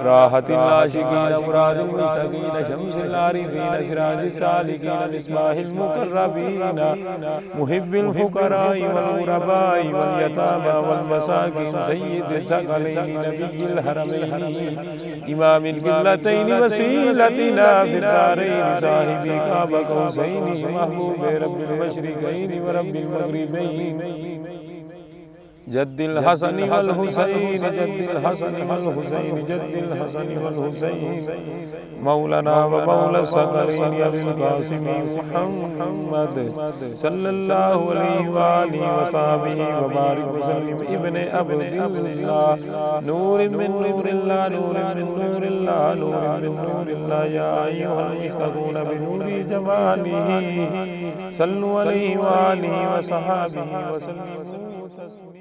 [SPEAKER 1] राहतिल आशिकीन मुरादिल मुश्ताकीन शम्सिल आरिफीन सिराजिस सालिकीन मिस्बाहिल मुक़र्रबीन मुहिब्बिल फ़ुक़राइ वल ग़ुरबाइ वल यतामा वल मसाकीन सय्यिदिस सकलैन नबिय्यिल हरमैन इमामिल क़िबलतैन वसीलतिना फिद दारैन साहिबी क़ाब क़ौसैन महबूब रब्बिल मशरिक़ैन व रब्बिल मग़रिबैन जद्दिल हसन वल हुसैन जद्दिल हसन वल हुसैन जद्दिल हसन वल हुसैन मौलाना व मौला सकलैन अबुल क़ासिम मुहम्मद सल्लल्लाहु अलैहि व आलिहि व सहाबिहि व बारिक व सल्लिम इब्ने अब्दिल्लाह नूरिन मिन नूरिल्लाह नूरिन मिन नूरिल्लाह नूरिन मिन नूरिल्लाह या अय्युहल मुश्ताक़ून बिनूरि जमालिही सल्लु अलैहि व आलिहि व सहाबिहि व सल्लिमू तस्लीमा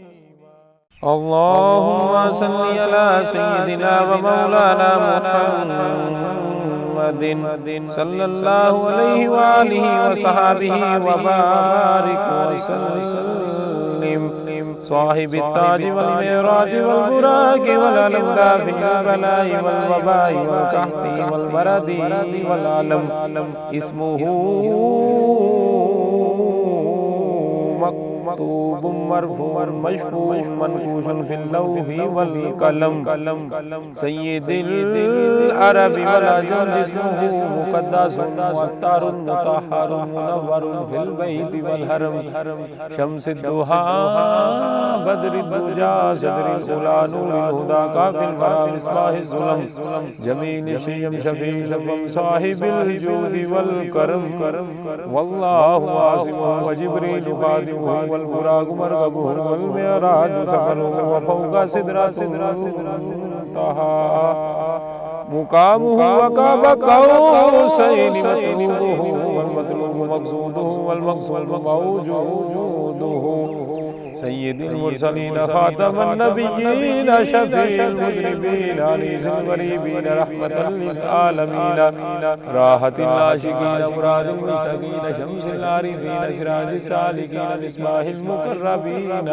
[SPEAKER 1] अल्लाहुम्मा सल्लि अला सय्यिदिना व मौलाना मुहम्मदिन सल्लल्लाहु अलैहि व आलिहि व सहाबिहि व बारिक व सल्लिम साहिबित ताज वल मिअराज वल बुराक़ वल अलम दाफ़िल बलाई वल वबाई वल कहती वल मरदी वल अलम इस्मुहु मक्तूब मरफूअ मशफून मनकूशन फिल लौही वल कलम सय्यिदिल अरबी वल अजम जिस्मुहु मुक़द्दसुन मुअत्तरुन मुतहहरुन मुनव्वरुन फिल बैति वल हरम शम्सिद दुहा बद्रिद दुजा सदरिल उला नूरिल हुदा काफिल वरा मिस्बाहिज़ ज़ुलम जमील शियम शफी शफम साहिबिल जूदि वल करम वल्लाहु आसिमुहु व जिब्रीलु खादिमुहु वल बुराकु मरकबुहु वल मिअराजु सफरुहु व फौका सिदरतुल मुंतहा मुकामुहु व काब कौसैनि मतलूबुहु वल मतलूबु मक़सूदुहु वल मक़सूदु मौजूदुहु सय्यिदिल मुरसलीन खातमन नबिय्यीन शफीउल मुज़निबीन अनीसुल गरीबीन रहमतल लिल आलमीन राहतिल आशिकीन मुरादिल मुश्तकीन शम्सिल आरिफीन सिराजिस सालिकीन मिस्बाहिल मुक़र्रबीन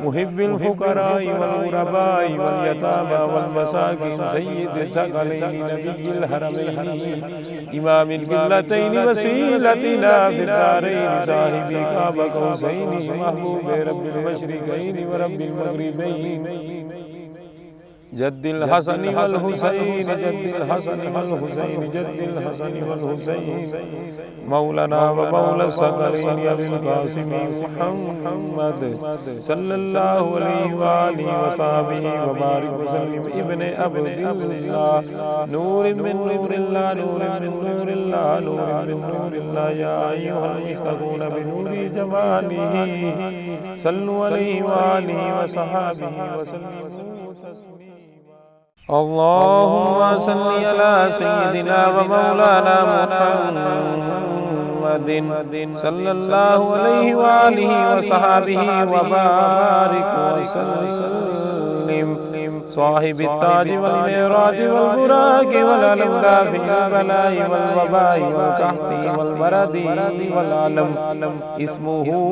[SPEAKER 1] मुहिब्बिल फुक़राई वल गुरबाई वल यतामा वल मसाकीन सय्यिदिस सकलैन नबिय्यिल हरमैन इमामिल क़िबलतैन वसीलतिना फिद दारैन साहिबी काब कौसैन महबूब रब्बिल मशरिकैन व रब्बिल मग़रिबैन जद्दिल हसनी वल हुसैन जद्दिल हसनी वल हुसैन जद्दिल हसनी वल हुसैन मौलाना व मौला सकलैन अबिल कासिम मुहम्मद सल्लल्लाहु अलैहि व आलिहि व सहाबिहि व बारिक व सल्लिम इब्ने अब्दिल्लाह नूरिन मिन नूरिल्लाह नूरिन मिन नूरिल्लाह नूरिन मिन नूरिल्लाह या अय्युहल मुश्तगून बिनूरि जमालिहि सल्लु अलैहि व आलिहि व सहाबिहि व सल्लिमु तस्लीमा अल्लाहुम्मा सल्लि अला सय्यिदिना व मौलाना मुहम्मदिन सल्लल्लाहु अलैहि व आलिहि व सहाबिहि व बारिक व सल्लिम साहिबित ताज वल मिराज वल बुराक वल अलम दाफिल बलाई वल वबाई वल कहती वल मरदी वल अलम इस्मुहु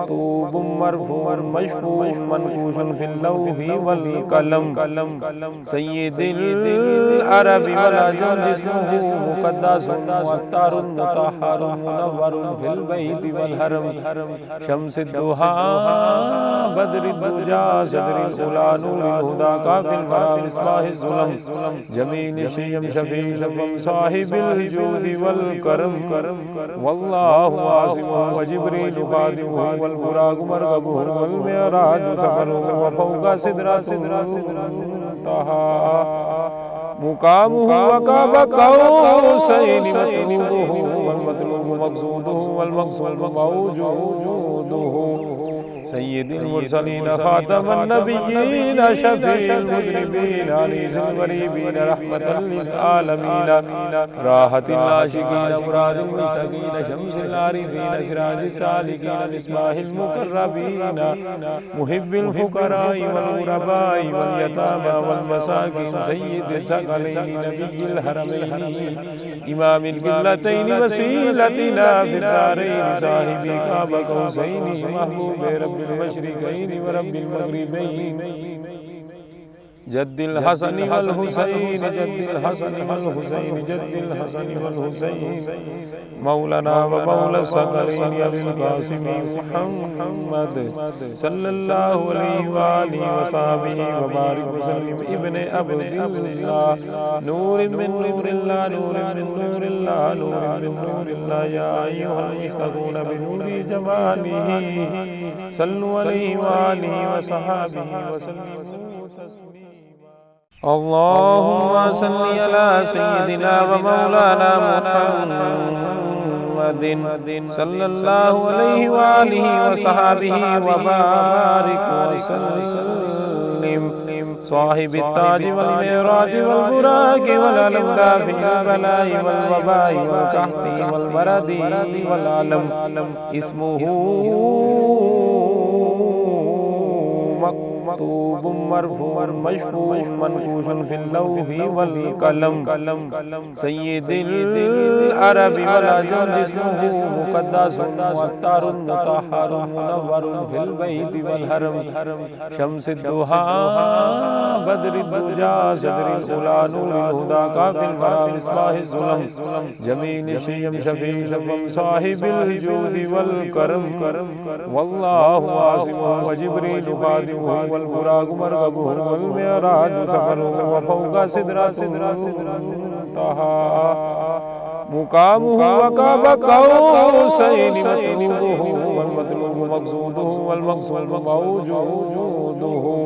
[SPEAKER 1] मक्तूबुम मरफूअन मशफूअन मनकूशन फिल लौही वल कलम सय्यिदिल अरबी वल अजम जिस्मुहु मुक़द्दसुन मुअत्तरुन मुतहहरुन मुनव्वरुन फिल बैति वल हरम शम्सिद दुहा बद्रिद दुजा सदरिल उला नूरिल हुदा काफिल वरा मिस्बाहिज़ ज़ुलम जमील शियम शफी शफम साहिबिल जूदि वल करम वल्लाहु आसिमुहु व जिब्रीलु खादिमुहु वल बुराकु मरकबुहु वल मिअराजु सफरुहु व फौका सिदरतुल मुंतहा मुकामुहु व काब कौसैनि मतलूबुहु वल मतलूबु मक़सूदुहु वल मक़सूदु मौजूदुहु सय्यिदिल मुरसलीन खातमन नबिय्यीन शफीउल मुज़निबीन अनीसुल गरीबीन रहमतल लिल आलमीन राहतिल आशिकीन मुरादिल मुश्तकीन शम्सिल आरिफीन सिराजिस सालिकीन मिस्बाहिल मुक़र्रबीन मुहिब्बिल फुक़राई वल गुरबाई वल यतामा वल मसाकीन सय्यिदिस सकलैन नबिय्यिल हरमैन इमामिल क़िबलतैन वसीलतिना फिद दारैन साहिबी काब कौसैन महबूब रब्बिल मशरिकैन व रब्बिल मग़रिबैन जद्दिल हसनी वल हुसैन जद्दिल हसनी वल हुसैन जद्दिल हसनी वल हुसैन मौलाना व मौला सकलैन अबिल कासिम मुहम्मद सल्लल्लाहु अलैहि व आलिहि व सहाबिहि व बारिक व सल्लिम इब्ने अब्दिल्लाह नूरिन मिन नूरिल्लाह नूरिन मिन नूरिल्लाह नूरिन मिन नूरिल्लाह या अय्युहल मुश्तगून बिनूरि जमालिहि सल्लु अलैहि व आलिहि व सहाबिहि व सल्लिमु तस्लीमा अल्लाहुम्मा सल्लि अला सय्यिदिना व मौलाना मुहम्मदिन सल्लल्लाहु अलैहि व आलिहि व सहाबिहि व बारिक व सल्लिम साहिबित ताज वल मिराज वल बुराक वल अलम दाफिल बलाई वल वबाई वल कहती वल मरदी वल अलम इस्मुहु मक्तूब मरफूअ मशफूअ मनकूश फिल लौहि वल कलम सय्यिदुल अरबी वल अजम जिस्मुहु मुक़द्दसुन मुअत्तरुन मुतहहरुन मुनव्वरुन फिल बैति वल हरम शम्सिद दुहा बद्रिद दुजा सदरिल उला नूरिल हुदा काफिल वरा मिस्बाहिज़ ज़ुलम जमील शय्यम शफील वम साहिबिल जूदि वल करम वल्लाहु आसिमुहु व जिब्रील खादिमुहु वल बुराक़ु मरकबुहु वल मिअराज सफ़रुहु व फ़ौक़ सिदरतिल मुंतहा मुक़ामुहु व क़ाब क़ौसैनि मतलूबुहु वल मतलूबु मक़सूदुहु वल मक़सूदु मौजूदुहु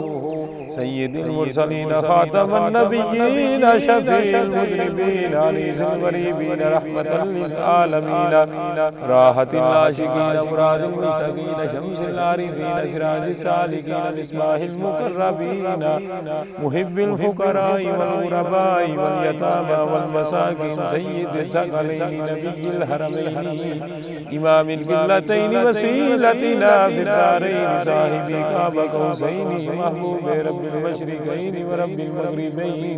[SPEAKER 1] सय्यिदुल मुरसलीन खातमुन नबिय्यीन शफ़ीउल मुज़निबीन अनीसुल गरीबीन रहमतल लिल आलमीन राहतिल आशिकीन मुरादिल मुश्ताकीन शम्सिल आरिफीन सिराजिस सालिकीन मिस्बाहिल मुक़र्रबीन मुहिब्बिल फुक़राई वल गुरबाई वल यतामा वल मसाकीन सय्यिदिस सकलैनि नबिय्यिल हरमैनि इमामिल क़िबलतैनि वसीलतिना फिद दारैनि साहिबी क़ाब क़ौसैनि महबूब रब्बिल मशरिक़ैनि व रब्बिल मग़रिबैनि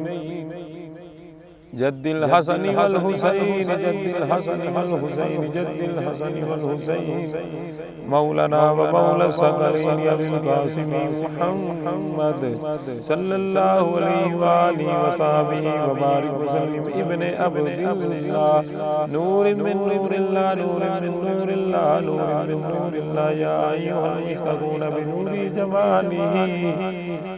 [SPEAKER 1] जद्दिल हसनी वल हुसैन जद्दिल हसनी वल हुसैन जद्दिल हसनी वल हुसैन मौलाना व मौला सकलैन अबुल क़ासिम मुहम्मद सल्लल्लाहु अलैहि व आलिहि व सहबिहि व बारिक व सल्लिम इब्ने अब्दिल्लाह नूरिन मिन नूरिल्लाह नूरिन मिन नूरिल्लाह नूरिन मिन नूरिल्लाह या अय्युहल मुश्तगून बिनूरि जमालिही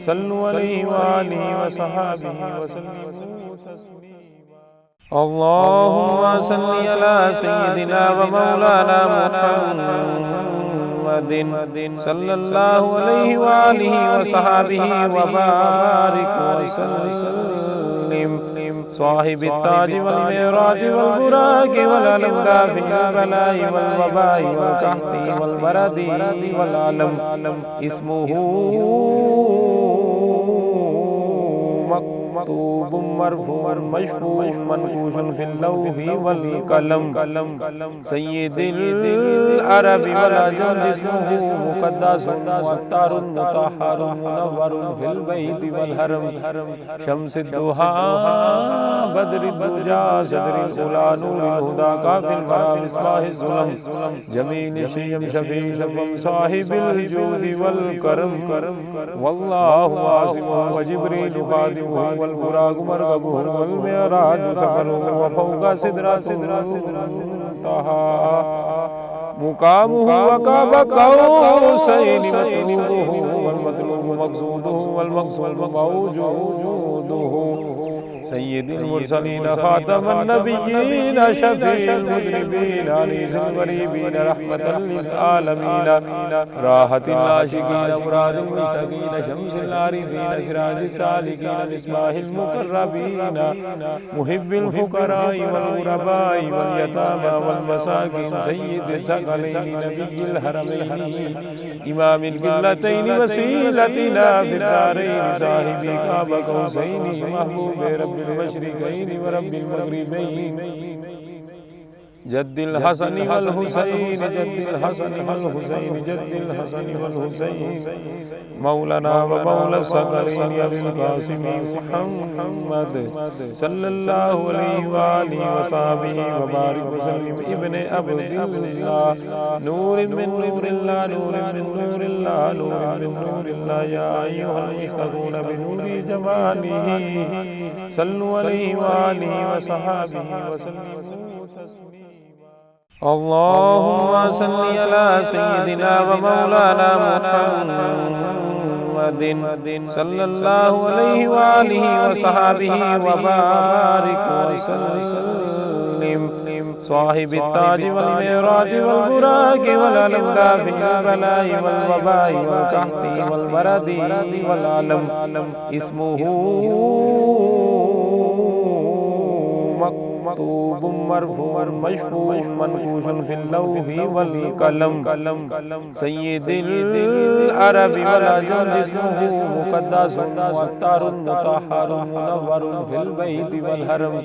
[SPEAKER 1] सल्लु अलैहि व आलिहि व सहबिहि व सल्लिमू तस्लीमा अल्लाहुम्मा सल्लि अला सय्यिदिना व मौलाना मुहम्मदिन सल्लल्लाहु अलैहि व आलिहि व सहबिहि व बारिक व सल्लिम साहिबित ताज वल मिराज वल बुराक़ वल अलम दाफिल बलाई वल वबाई वल कहती वल बरदी वल अलम इस्मुहु मक्तूब मरफूअ मशफूअ मनकूश फिल लौहि वल कलम सय्यिदुल अरबी वल अजम जिस्मुहु मुक़द्दसुन मुअत्तरुन मुतहहरुन मुनव्वरुन फिल बैति वल हरम शम्सिद दुहा बद्रिद दुजा सदरिल उला नूरिल हुदा काफिल वरा मिस्बाहिज़ ज़ुलम जमील शय्यम शफील वम साहिबिल जूदि वल करम वल्लाहु आसिमुहु व जिब्रील खादिमुहु वल बुराक़ु मरकबुहु वल मिअराज सफ़रुहु व फ़ौक़ सिदरतिल मुंतहा मुक़ामुहु व क़ाब क़ौसैनि मतलूबुहु वल मतलूबु मक़सूदुहु वल मक़सूदु मौजूदुहु सय्यिदुल मुरसलीन खातमुन नबिय्यीन शफ़ीउल मुज़निबीन अनीसुल गरीबीन रहमतल लिल आलमीन राहतिल आशिकीन मुरादिल मुश्ताकीन शम्सिल आरिफीन सिराजिस सालिकीन मिस्बाहिल मुक़र्रबीन मुहिब्बिल फुक़राई वल गुरबाई वल यतामा वल मसाकीन सय्यिदिस सकलैनि नबिय्यिल हरमैनि इमामिल क़िबलतैनि वसीलतिना फिद दारैनि साहिबी क़ाब क़ौसैनि महबूब रब्बिल मशरिक़ैनि व रब्बिल मग़रिबैनि जद्दिल हसनी वल हुसैन जद्दिल हसनी वल हुसैन जद्दिल हसनी वल हुसैन मौलाना व मौला सकलैन अबुल क़ासिम मुहम्मद सल्लल्लाहु अलैहि व आलिहि व सहबिहि व बारिक व सल्लिम इब्ने अब्दिल्लाह नूरिन मिन नूरिल्लाह नूरिन मिन नूरिल्लाह नूरिन मिन नूरिल्लाह या अय्युहल मुश्तगून बिनूरि जमालिही सल्लु अलैहि व आलिहि व सहबिहि व सल्लिमू तस्लीमा अल्लाहुम्मा सल्लि अला सय्यिदिना व मौलाना मुहम्मदिन सल्लल्लाहु अलैहि व आलिहि व सहबिहि व बारिक व सल्लिम साहिबित ताज वल मिराज वल बुराक़ वल अलम दाफिल बलाई वल वबाई वल कहती वल बरदी वल अलम इस्मुहु मक्तूब मरफूअ मशफूअ मनकूश फिल लौहि वल कलम सय्यिदुल अरबी वल अजम जिस्मुहु मुक़द्दसुन वअत्तारुन मुतahharun मुनव्वरुन फिल बैति वल हरम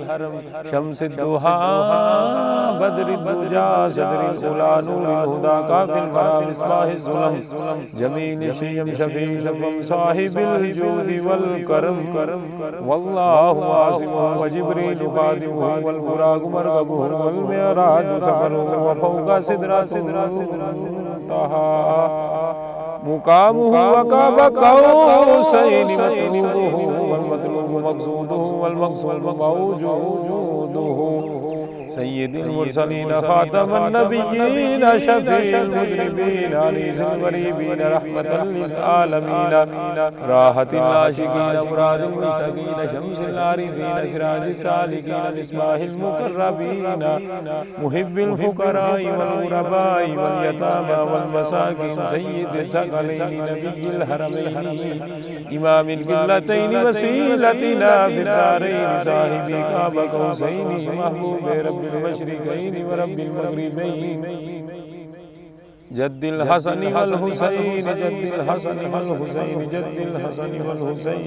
[SPEAKER 1] शम्सुद दुहा बद्रुद दुजा सदरुल उला नूरुल हुदा काफिल वरा मिसबाहिज़ ज़ुलम जमील शय्यम शफील वम साहिबिल जूदि वल करम वल्लाहु आसिमुहु व जिब्रील खादिमुहु वल बुराक मरकबुहु वल मिअराज सफरुहु व फौका सिदरतिल मुंतहा मुकामुहु व काब कौसैनि मतलूबुहु वल मतलूबु मक़सूदुहु वल मक़सूदु मौजूदुहु सय्यिदुल मुरसलीन खातमुन नबिय्यीन शफीउल मुज़निबीन अनीसुल गरीबीन रहमतल लिल आलमीन राहतिल आशिकीन मुरादिल मुश्ताकीन शम्सिल आरिफीन सिराजिस सालिकीन मिसबाहिल मुक़र्रबीन मुहिब्बिल फुक़राई वल गुरबाई वल यतामा वल मसाकीन सय्यिदिस सकलैनि नबिय्यिल हरमैनि इमामिल क़िबलतैनि वसीलतिना फिद दारैनि साहिबी काबा कौसैनि महबूबे रब्बिल मशरिक़ैनि व रब्बिल मग़रिबैनि जद्दिल हसनी वल हुसैन जद्दिल हसनी वल हुसैन जद्दिल हसनी वल हुसैन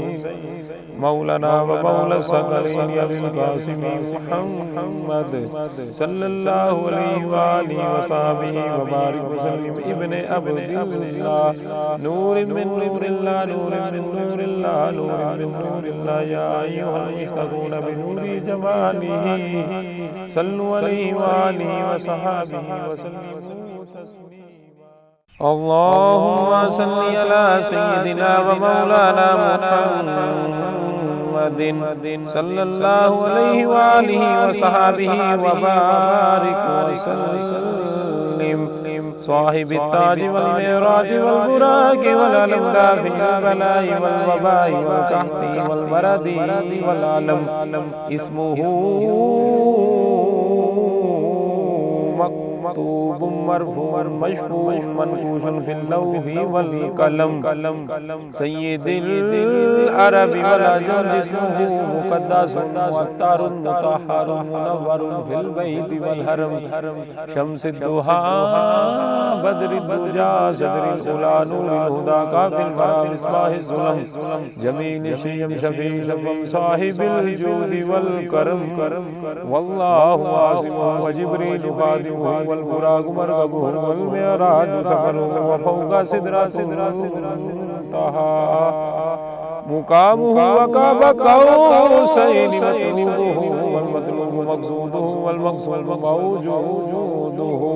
[SPEAKER 1] मौलाना व मौला सकलैन अबुल कासिम मुहम्मद सल्लल्लाहु अलैहि व आलिहि व सहाबिहि व बारिक व सल्लिम इब्ने अब्दिल्लाह नूरिन मिन नूरिल्लाह नूरिन मिन नूरिल्लाह नूरिन मिन नूरिल्लाह या अय्युहल मुश्तगून बिनूरि जमालिही सल्लु अलैहि व आलिहि व सहाबिहि व सल्लिमू तस्लीमा अल्लाहुम्मा सल्लि अला सय्यिदिना व मौलाना मुहम्मदिन सल्लल्लाहु अलैहि व आलिहि व सहाबिहि व बारिक व सल्लिम साहिबित ताज वल मिराज वल बुराक वल अलम दाफिल बलाई वल वबाई वल कहती वल मरदी वल अलम इस्मुहु मक्तूब मरफूअ मशफूअ मनकूश फिल लौहि वल कलम सय्यिदुल अरबी वल अजम जिस्मुहु मुक़द्दसुन वअत्तारुन मुतahharun मुनव्वरुन फिल बैति वल हरम शम्सुद दुहा बद्रुद दुजा सदरुल उला नूरुल हुदा काफिल वरा मिसबाहिज़ ज़ुलम जमील शय्यम शफील वम साहिबिल जूदि वल करम वल्लाहु आसिमुहु व जिब्रील खादिमुहु वल बुराक मरकबुहु वल मिअराज सफरुहु व फौका सिदरतिल मुंतहा मुकामुहु व काब कौसैनि मतलूबुहु वल मतलूबु मक़सूदुहु वल मक़सूदु मौजूदुहु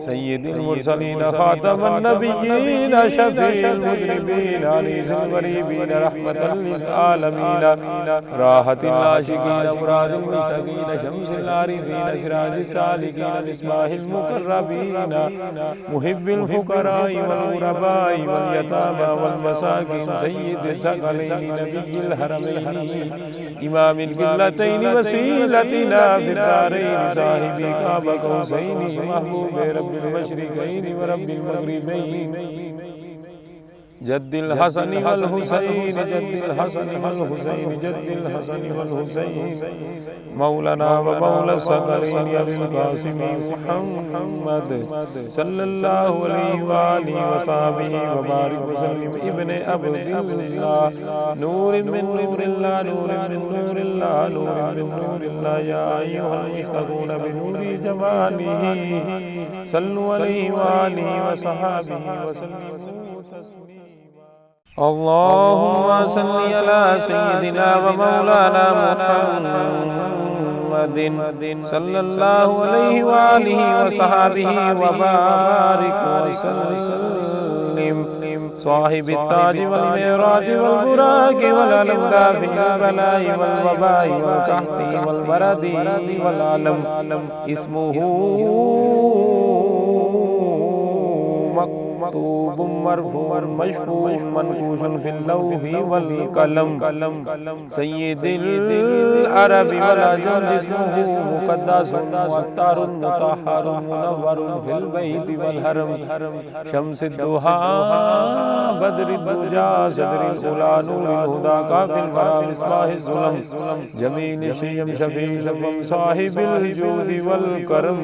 [SPEAKER 1] सय्यिदुल मुरसलीन खातमुन नबिय्यीन शफीउल मुज़निबीन अनीसुल गरीबीन रहमतल लिल आलमीन राहतिल आशिकीन मुरादिल मुश्ताकीन शम्सिल आरिफीन सिराजिस सालिकीन मिसबाहिल मुक़र्रबीन मुहिब्बिल फुक़राई वल गुरबाई वल यतामा वल मसाकीन सय्यिदिस सकलैनि नबिय्यिल हरमैनि इमामिल क़िबलतैनि वसीलतिना फिद दारैनि साहिबी काबा कौसैनि महबूबे रब्बिल मशरिक़ैनि व रब्बिल मग़रिबैनि जद्दिल हसनी वल हुसैन जद्दिल हसनी वल हुसैन जद्दिल हसनी वल हुसैन मौलाना व मौला सकलैन अबुल कासिम मुहम्मद सल्लल्लाहु अलैहि व आलिहि व सहाबिहि व बारिक व सल्लिम इब्ने अब्दिल्लाह नूरिन मिन नूरिल्लाह नूरिन मिन नूरिल्लाह नूरिन मिन नूरिल्लाह या अय्युहल मुश्तगून बिनूरि जमालिही सल्लु अलैहि व आलिहि व सहाबिहि व सल्लिमू तस्लीमा अल्लाहुम्मा सल्लि अला सय्यिदिना व मौलाना मुहम्मदिन सल्लल्लाहु अलैहि व आलिहि व सहाबिहि व बारिक व सल्लिम साहिबित ताज वल मिराज वल बुराक वल अलम दाफिल बलाई वल वबाई वल कहती वल मरदी वल अलम इस्मुहु मक्तूब मरफूअन मशफूअन मनकूशन फिल लौहि वल कलम सय्यिदिल अरबी वल अजम जिस्मुहु मुक़द्दसुन वत्तारुन मुतahharun मुनव्वरुन फिल बैति वल हरम शम्सिद दुहा बद्रिद दुजा सदरिल उला नूरिल हुदा काफिल वरा मिसबाहिज जुलम जमील शय्यम शफील वम साहिबिल जूदि वल करम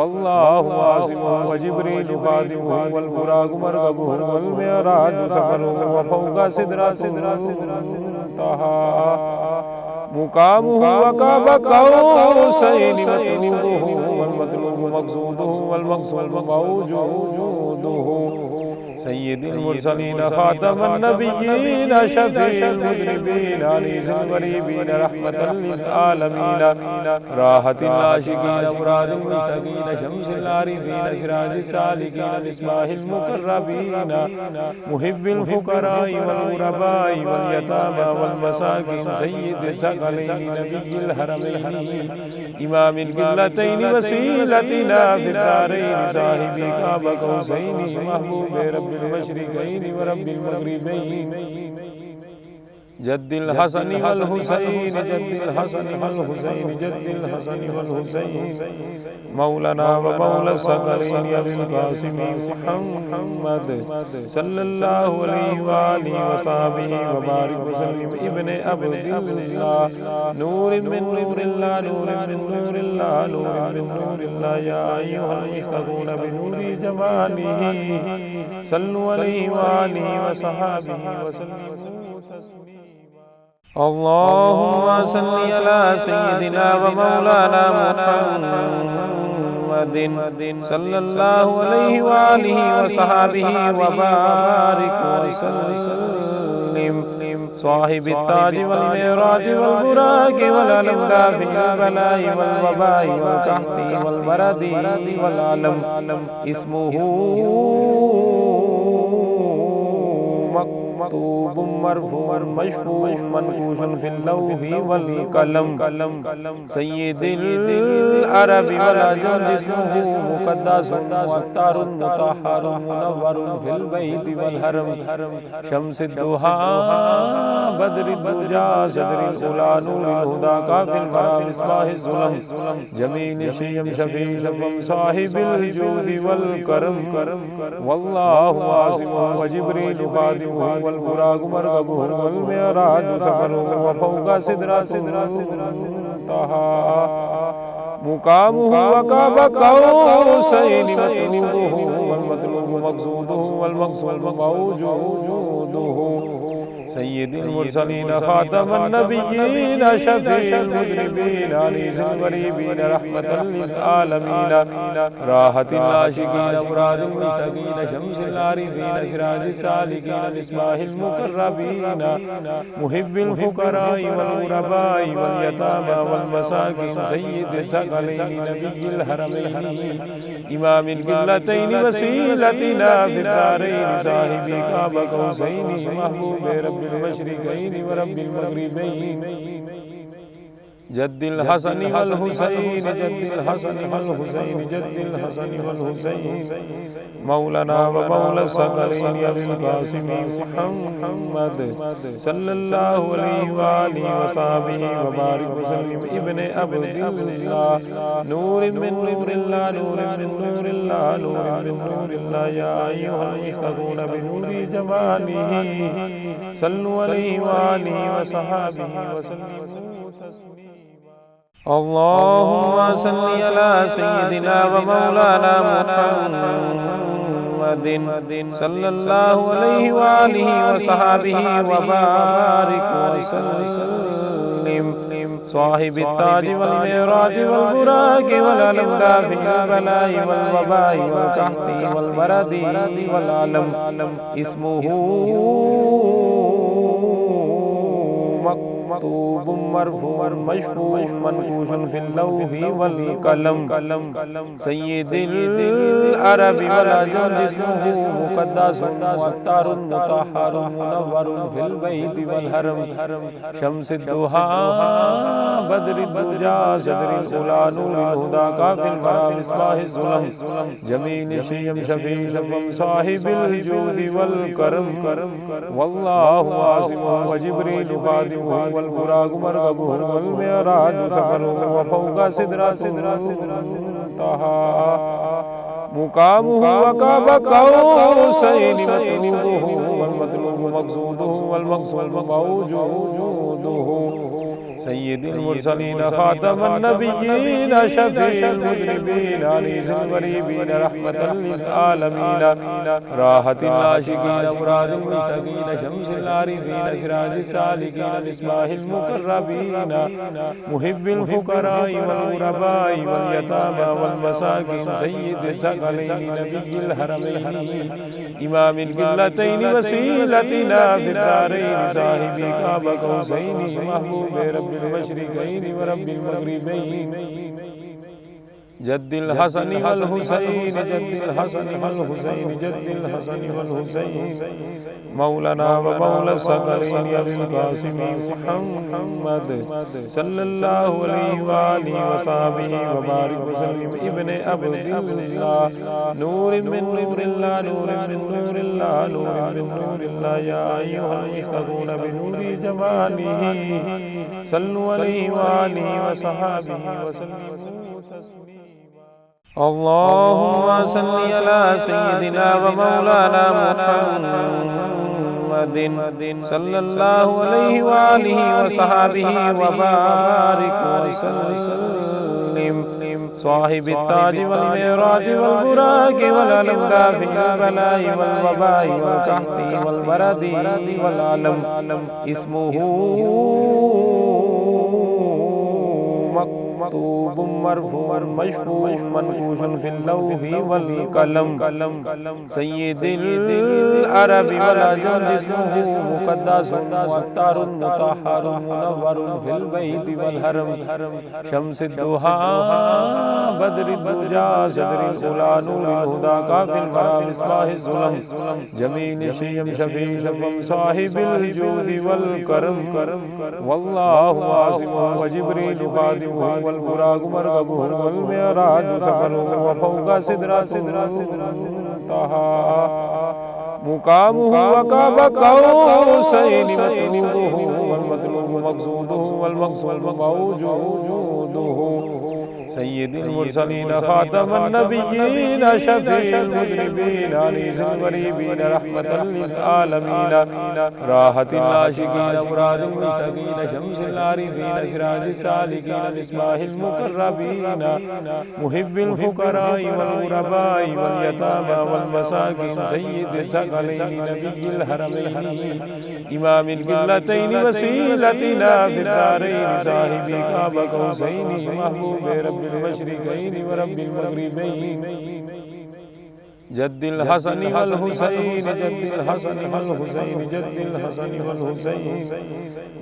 [SPEAKER 1] वल्लाहु आसिमुहु व जिब्रील खादिमुहु वल बुराक मरकबुहु वल मिअराज सफरुहु व फौका सिदरतिल मुंतहा मुकामुहु व काब कौसैनि मतलूबुहु वल मतलूबु मक़सूदुहु वल मक़सूद मौजूदुहु सय्यिदुल मुरसलीन खातमुन नबिय्यीन शफीउल मुज़निबीन अनीसुल गरीबीन रहमतल लिल आलमीन राहतिल आशिकीन मुरादिल मुश्ताकीन शम्सिल आरिफीन सिराजिस सालिकीन मिसबाहिल मुक़र्रबीन मुहिब्बिल फुक़राई वल गुरबाई वल यतामा वल मसाकीन सय्यिदिस सकलैनि नबिय्यिल हरमैनि इमामिल क़िबलतैनि वसीलतिना फिद दारैनि साहिबी काब कौसैनि महबूब रब्बिल मशरिकैनि व रब्बिल मग़रिबैनि जद्दिल हसनी वल हुसैन जद्दिल हसनी वल हुसैन जद्दिल हसनी वल हुसैन मौलाना व मौला सकलैन अबिल कासिम मुहम्मद सल्लल्लाहु अलैहि व आलिहि व सहबिहि व बारिक व सल्लिम इब्ने अब्दिल्लाह नूरिन मिन नूरिल्लाह नूरिन मिन नूरिल्लाह नूरिन मिन नूरिल्लाह या अय्युहल मुश्तगून बिनूरि जमालिहि सल्लु अलैहि व आलिहि व सहबिहि व सल्लिमु तस्लीमा अल्लाहुम्मा सल्लि अला सय्यिदिना व मौलाना मुहम्मदिन सल्लल्लाहु अलैहि व आलिहि व सहबिहि व बारिक व सल्लिम साहिबित ताज वल मिराज वल बुराक वल अलमदा फिल बलाई वल वबाई वल कहती वल बरदी वल अलम इस्मुहु मक्तूब मरफूअन मशफूअन मनकूशन फिल लौहि वल कलम सय्यिदिल अरबी वल अजम जिस्मुहु मुक़द्दसुन वत्तारुन मुतahharun मुनव्वरुन फिल बैति वल हरम शम्सिद दुहा बद्रिद दुजा सदरिल उला नूरिल हुदा काफिल वरा मिसबाहिज जुलम जमील शय्यम शफील वम साहिबिल जूदि वल करम वल्लाहु आसिमुहु व जिब्रील खादिमुहु वल बुराक मरकबुहु वल मिअराज सफरुहु व फौका सिदरतिल मुंतहा मुकामुहु व काब कौसैनि मतलूबुहु वल मतलूबु मक़सूदुहु वल मक़सूद मौजूदुहु सय्यिदुल मुरसलीन खातमुन नबिय्यीन शफीउल मुज़निबीन अनीसुल गरीबीन रहमतल लिल आलमीन राहतिल आशिकीन मुरादिल मुश्ताकीन शम्सिल आरिफीन सिराजिस सालिकीन मिसबाहिल मुक़र्रबीन मुहिब्बिल फुक़राई वल गुरबाई वल यतामा वल मसाकीन सय्यिदिस सकलैनि नबिय्यिल हरमैनि इमामिल क़िबलतैनि वसीलतिना फिद दारैनि साहिबी काब कौसैनि महबूब रब्बिल मशरिकैनि व रब्बिल मग़रिबैनि जद्दिल हसनी वल हुसैन जद्दिल हसनी वल हुसैन जद्दिल हसनी वल हुसैन मौलाना व मौला सकलैन अबिल कासिम मुहम्मद सल्लल्लाहु अलैहि व आलिहि व सहबिहि व बारिक व सल्लिम इब्ने अब्दिल्लाह नूरिन मिन नूरिल्लाह नूरिन मिन नूरिल्लाह नूरिन मिन नूरिल्लाह या अय्युहल मुश्तगून बिनूरि जमालिहि सल्लु अलैहि व आलिहि व सहबिहि व सल्लिमु तस्लीमा अल्लाहुम्मा सल्लि अला सय्यिदिना व मौलाना मुहम्मदिन सल्लल्लाहु अलैहि व आलिहि व सहबिहि व बारिक व सल्लिम साहिबित ताज वल मिराज वल बुराक वल अलमदा फिल बलाई वल वबाई वल कहती वल बरदी वल अलम इस्मुहु मक्तूब मरफूअ मशफूअ मनकूश फिल लौहि वल कलम सय्यिदुल अरबी वल अजम जिस्मुहु मुक़द्दसुन मुअत्तरुन मुतहहरुन मुनव्वरुन फिल बैति वल हरम शम्सुद दुहा बद्रुद दुजा सदरुल उला नूरुल हुदा काफिल वरा मिसबाहिज़ ज़ुलम जमील शय्यम शफील वम साहिबिल जूदि वल करम वल्लाहु आसिमुहु व जिब्रील खादिमुहु वल बुराक मरकबुहु वल मिअराज सफरुहु व फौका सिदरतिल मुंतहा मुकामुहु व काब कौसैनि मतलूबुहु वल मतलूबु मक़सूदुहु वल मक़सूद मौजूदुहु सय्यिदुल मुरसलीन खातमुन नबिय्यीन शफीउल मुज़निबीन अनीसुल गरीबीन रहमतल लिल आलमीन राहतिल आशिकीन मुरादिल मुश्ताकीन शम्सिल आरिफीन सिराजिस सालिकीन मिसबाहिल मुक़र्रबीन मुहिब्बिल फुक़राई वल गुरबाई वल यतामा वल मसाकीन सय्यिदिस सकलैनि नबिय्यिल हरमैनि इमामिल क़िबलतैनि वसीलतिना फिद दारैनि साहिबी काब कौसैनि महबूब रब्बिल मशरिक़ैनि व रब्बिल मग़रिबैनि जद्दिल हसन वल हुसैन जद्दिल हसन वल हुसैन जद्दिल हसन वल हुसैन मौलाना व मौला सकलैन अबुल कासिम मुहम्मद सल्लल्लाहु अलैहि व आलिहि व सहबिहि व बारिक व सल्लिम इब्ने अब्दिल्लाह नूरिन मिन नूरिल्लाह नूरिन मिन नूरिल्लाह नूरिन मिन नूरिल्लाह या अय्युहल मुश्तगून बिनूरि जमालिही सल्लु अलैहि व आलिहि व सहबिहि व सल्लिमू तस्लीमा अल्लाहुम्मा सल्लि अला सय्यिदिना व मौलाना मुहम्मदिन सल्लल्लाहु अलैहि व आलिहि व सहबिहि व बारिक व सल्लिम साहिबित ताज वल मिराज वल बुराक वल अलमदा फिल बलाई वल वबाई वल कहती वल बरदी वल अलम इस्मुहु मक्तूब मरफूअ मशफूअ मनकूश फिल लौहि वल कलम सय्यिदुल अरबी वल अजम जिस्मुहु मुक़द्दसुन मुअत्तरुन मुतहहरुन मुनव्वरुन फिल बैति वल हरम शम्सुद दुहा बद्रुद दुजा सदरुल उला नूरुल हुदा काफिल वरा मिसबाहिज़ ज़ुलम जमील शय्यम शफील वम साहिबिल जूदि वल करम वल्लाहु आसिमुहु व जिब्रील खादिमुहु वल बुराक मरकबुहु वल मिअराज सफरुहु व फौका सिदरतिल मुंतहा मुकामुहु व काब कौसैनि मतलूबुहु वल मतलूबु मक़सूदुहु वल मक़सूद मौजूदुहु सय्यिदुल मुरसलीन खातमुन नबिय्यीन शफीउल मुज़निबीन अनीसुल गरीबीन रहमतल लिल आलमीन राहतिल आशिकीन मुरादिल मुश्ताकीन शम्सिल आरिफीन सिराजिस सालिकीन मिसबाहिल मुक़र्रबीन मुहिब्बिल फुक़राई वल गुरबाई वल यतामा वल मसाकीन सय्यिदिस सकलैनि नबिय्यिल हरमैनि इमामिल क़िबलतैनि वसीलतिना फिद दारैनि साहिबी काब कौसैनि महबूब रब्बिल मशरिक़ैनि व रब्बिल मग़रिबैनि जद्दिल हसन वल हुसैन जद्दिल हसन वल हुसैन जद्दिल हसन वल हुसैन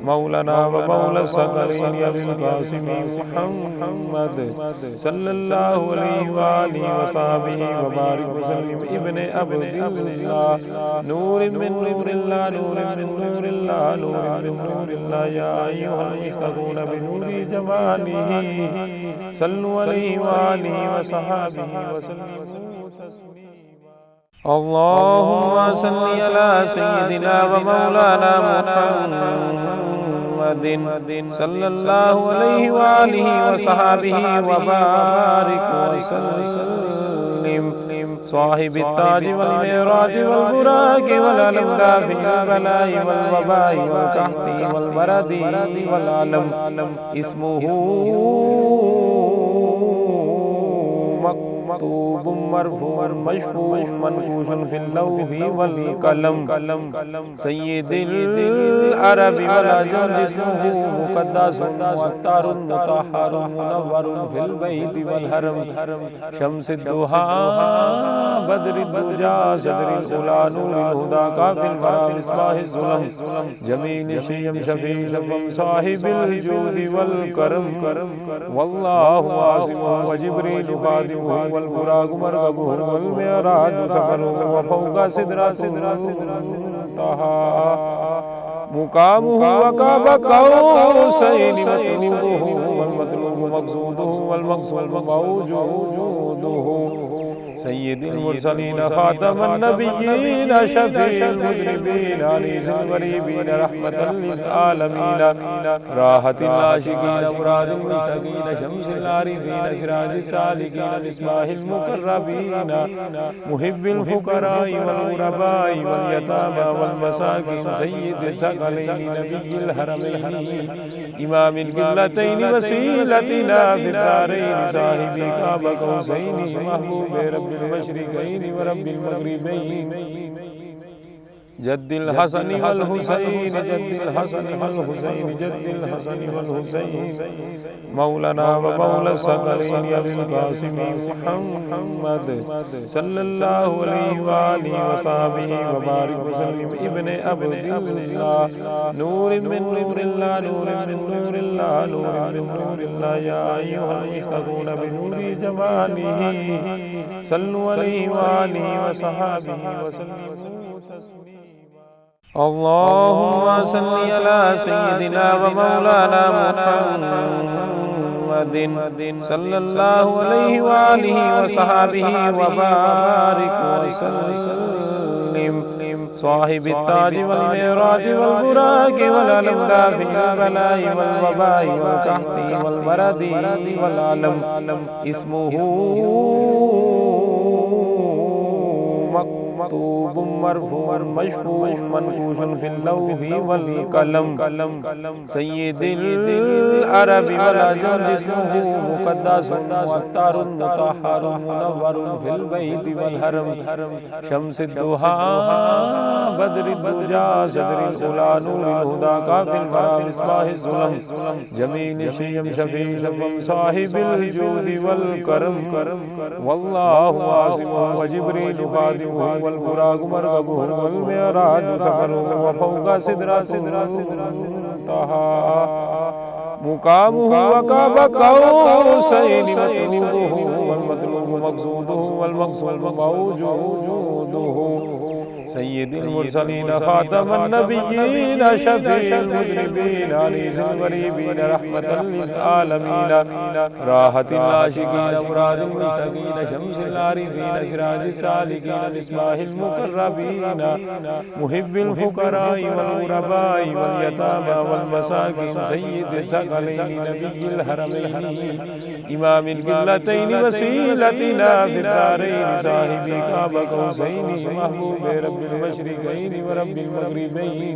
[SPEAKER 1] मौलाना व मौला सकलैन अबुल कासिम मुहम्मद सल्लल्लाहु अलैहि व आलिहि व सहबिहि व बारिक व सल्लिम इब्ने अब्दिल्लाह नूरिन मिन नूरिल्लाह नूरिन मिन नूरिल्लाह नूरिन मिन नूरिल्लाह या अय्युहल मुश्तगून बिनूरि जमालिही सल्लु अलैहि व आलिहि व सहबिहि व सल्लिमू तस्लीमा अल्लाहुम्मा सल्लि अला सय्यिदिना व मौलाना मुहम्मदिन सल्लल्लाहु अलैहि व आलिहि व सहबिहि व बारिक व सल्लिम साहिबित ताज वल मिराज वल बुराक वल अलमदा फिल बलाई वल वबाई वल कहती वल बरदी वल अलम इस्मुहु मक्तूबुम मरफूउन मशफूउन मनकूशुन फिल लौहि वल कलम सय्यिदिल अरबी वल अजम जिस्मुहु मुक़द्दसुन मुअत्तरुन मुतहहरुन मुनव्वरुन फिल बैति वल हरम शम्सिद दुहा बद्रिद दुजा सदरिल उला नूरिल हुदा काफिल वरा मिस्बाहिज़ ज़ुलम जमील शय्यम शफील वम साहिबिल जूदि वल करम वल्लाहु आसिमुहु व जिब्रील खादिमुहु वल बुराक मरकबुहु वल मिअराज सफरुहु व फौका सिदरतिल मुंतहा मुकामुहु व काब कौसैनि मतलूबुहु वल मतलूबु मक़सूदुहु वल मक़सूद मौजूदुहु सय्यिदुल मुरसलीन खातमुन नबिय्यीन शफीउल मुज़निबीन अनीसुल गरीबीन रहमतल लिल आलमीन राहतिल आशिकीन मुरादिल मुश्ताकीन शम्सिल आरिफीन सिराजिस सालिकीन मिस्बाहिल मुक़र्रबीन मुहिब्बिल फुक़राई वल गुरबाई वल यतामा वल मसाकीन सय्यिदिस सकलैनि नबिय्यिल हरमैनि इमामिल क़िबलतैनि वसीलतिना फिद दारैनि साहिबि काबा कौसैनि महबूबे रब्बिल मशरिक़ैनि व रब्बिल मग़रिबैनि जद्दिल हसन वल हुसैन जद्दिल हसन वल हुसैन जद्दिल हसन वल हुसैन मौलाना व मौला सकलैन अबुल कासिम मुहम्मद सल्लल्लाहु अलैहि व आलिहि व सहबिहि व बारिक व सल्लिम इब्ने अब्दिल्लाह नूरिन मिन नूरिल्लाह नूरिन मिन नूरिल्लाह नूरिन मिन नूरिल्लाह या अय्युहल मुश्तगून बिनूरि जमालिही सल्लु अलैहि व आलिहि व सहबिहि व सल्लिमू तस्लीमा अल्लाहुम्मा सल्लि अला सय्यिदिना व मौलाना मुहम्मदिन सल्लल्लाहु अलैहि व आलिहि व सहबिहि व बारिक व सल्लिम साहिबित ताज वल मिराज वल बुराक वल अलमदा फिल बलाई वल वबाई वल कहती वल मरदी वल आलम इस्मुहु मक्तूबुम मरफूउन मशफूउन मनकूशुन फिल लौहि वल कलम सय्यिदिल अरबी वल अजम जिस्मुहु मुक़द्दसुन मुअत्तरुन मुतहहरुन मुनव्वरुन फिल बैति वल हरम शम्सिद दुहा बद्रिद दुजा सदरिल उला नूरिल हुदा काफिल वरा मिस्बाहिज़ ज़ुलम जमील शय्यम शफील वम साहिबिल जूदि वल करम वल्लाहु आसिमुहु व जिब्रील खादिमुहु वल बुराक मरकबुहु वल मिअराज सफरुहु व फौका सिदरतिल मुंतहा मुकामुहु व काब कौसैनि मतलूबुहु वल मतलूबु मक़सूदुहु वल मक़सूद मौजूदुहु सय्यिदुल मुरसलीन खातमुन नबिय्यीन शफीउल मुज़निबीन अनीसुल गरीबीन रहमतल लिल आलमीन राहतिल आशिकीन मुरादिल मुश्ताकीन शम्सिल आरिफीन सिराजिस सालिकीन मिस्बाहिल मुक़र्रबीन मुहिब्बिल फुक़राई वल गुरबाई वल यतामा वल मसाकीन सय्यिदिस सकलैनि नबिय्यिल हरमैनि इमामिल क़िबलतैनि वसीलतिना फिद दारैनि साहिबि काबा कौसैनि महबूबे रब्बिल मशरिक़ैनि व रब्बिल मग़रिबैनि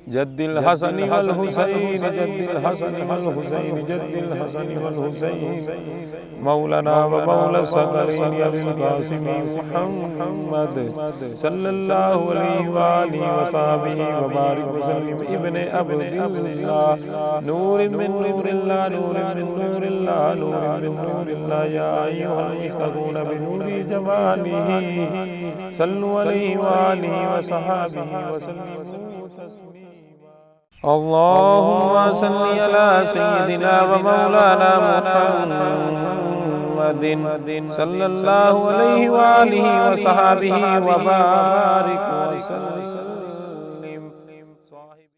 [SPEAKER 1] जद्दिल हसन वल हुसैन जद्दिल हसन वल हुसैन जद्दिल हसन वल हुसैन मौलाना व मौला सकलैन अबुल कासिम मुहम्मद सल्लल्लाहु अलैहि व आलिहि व सहबिहि व बारिक व सल्लिम इब्ने अब्दिल्लाह नूरिन मिन नूरिल्लाह नूरिन मिन नूरिल्लाह नूरिन मिन नूरिल्लाह या अय्युहल मुश्तगून बिनूरि जमालिही सल्लु अलैहि व आलिहि व सहबिहि व सल्लिमू तस्लीमा अल्लाहुम्मा सल्लि अला सय्यिदिना व मौलाना मुहम्मदिन सल्लल्लाहु अलैहि व आलिहि व सहबिहि व बारिक व सल्लिम।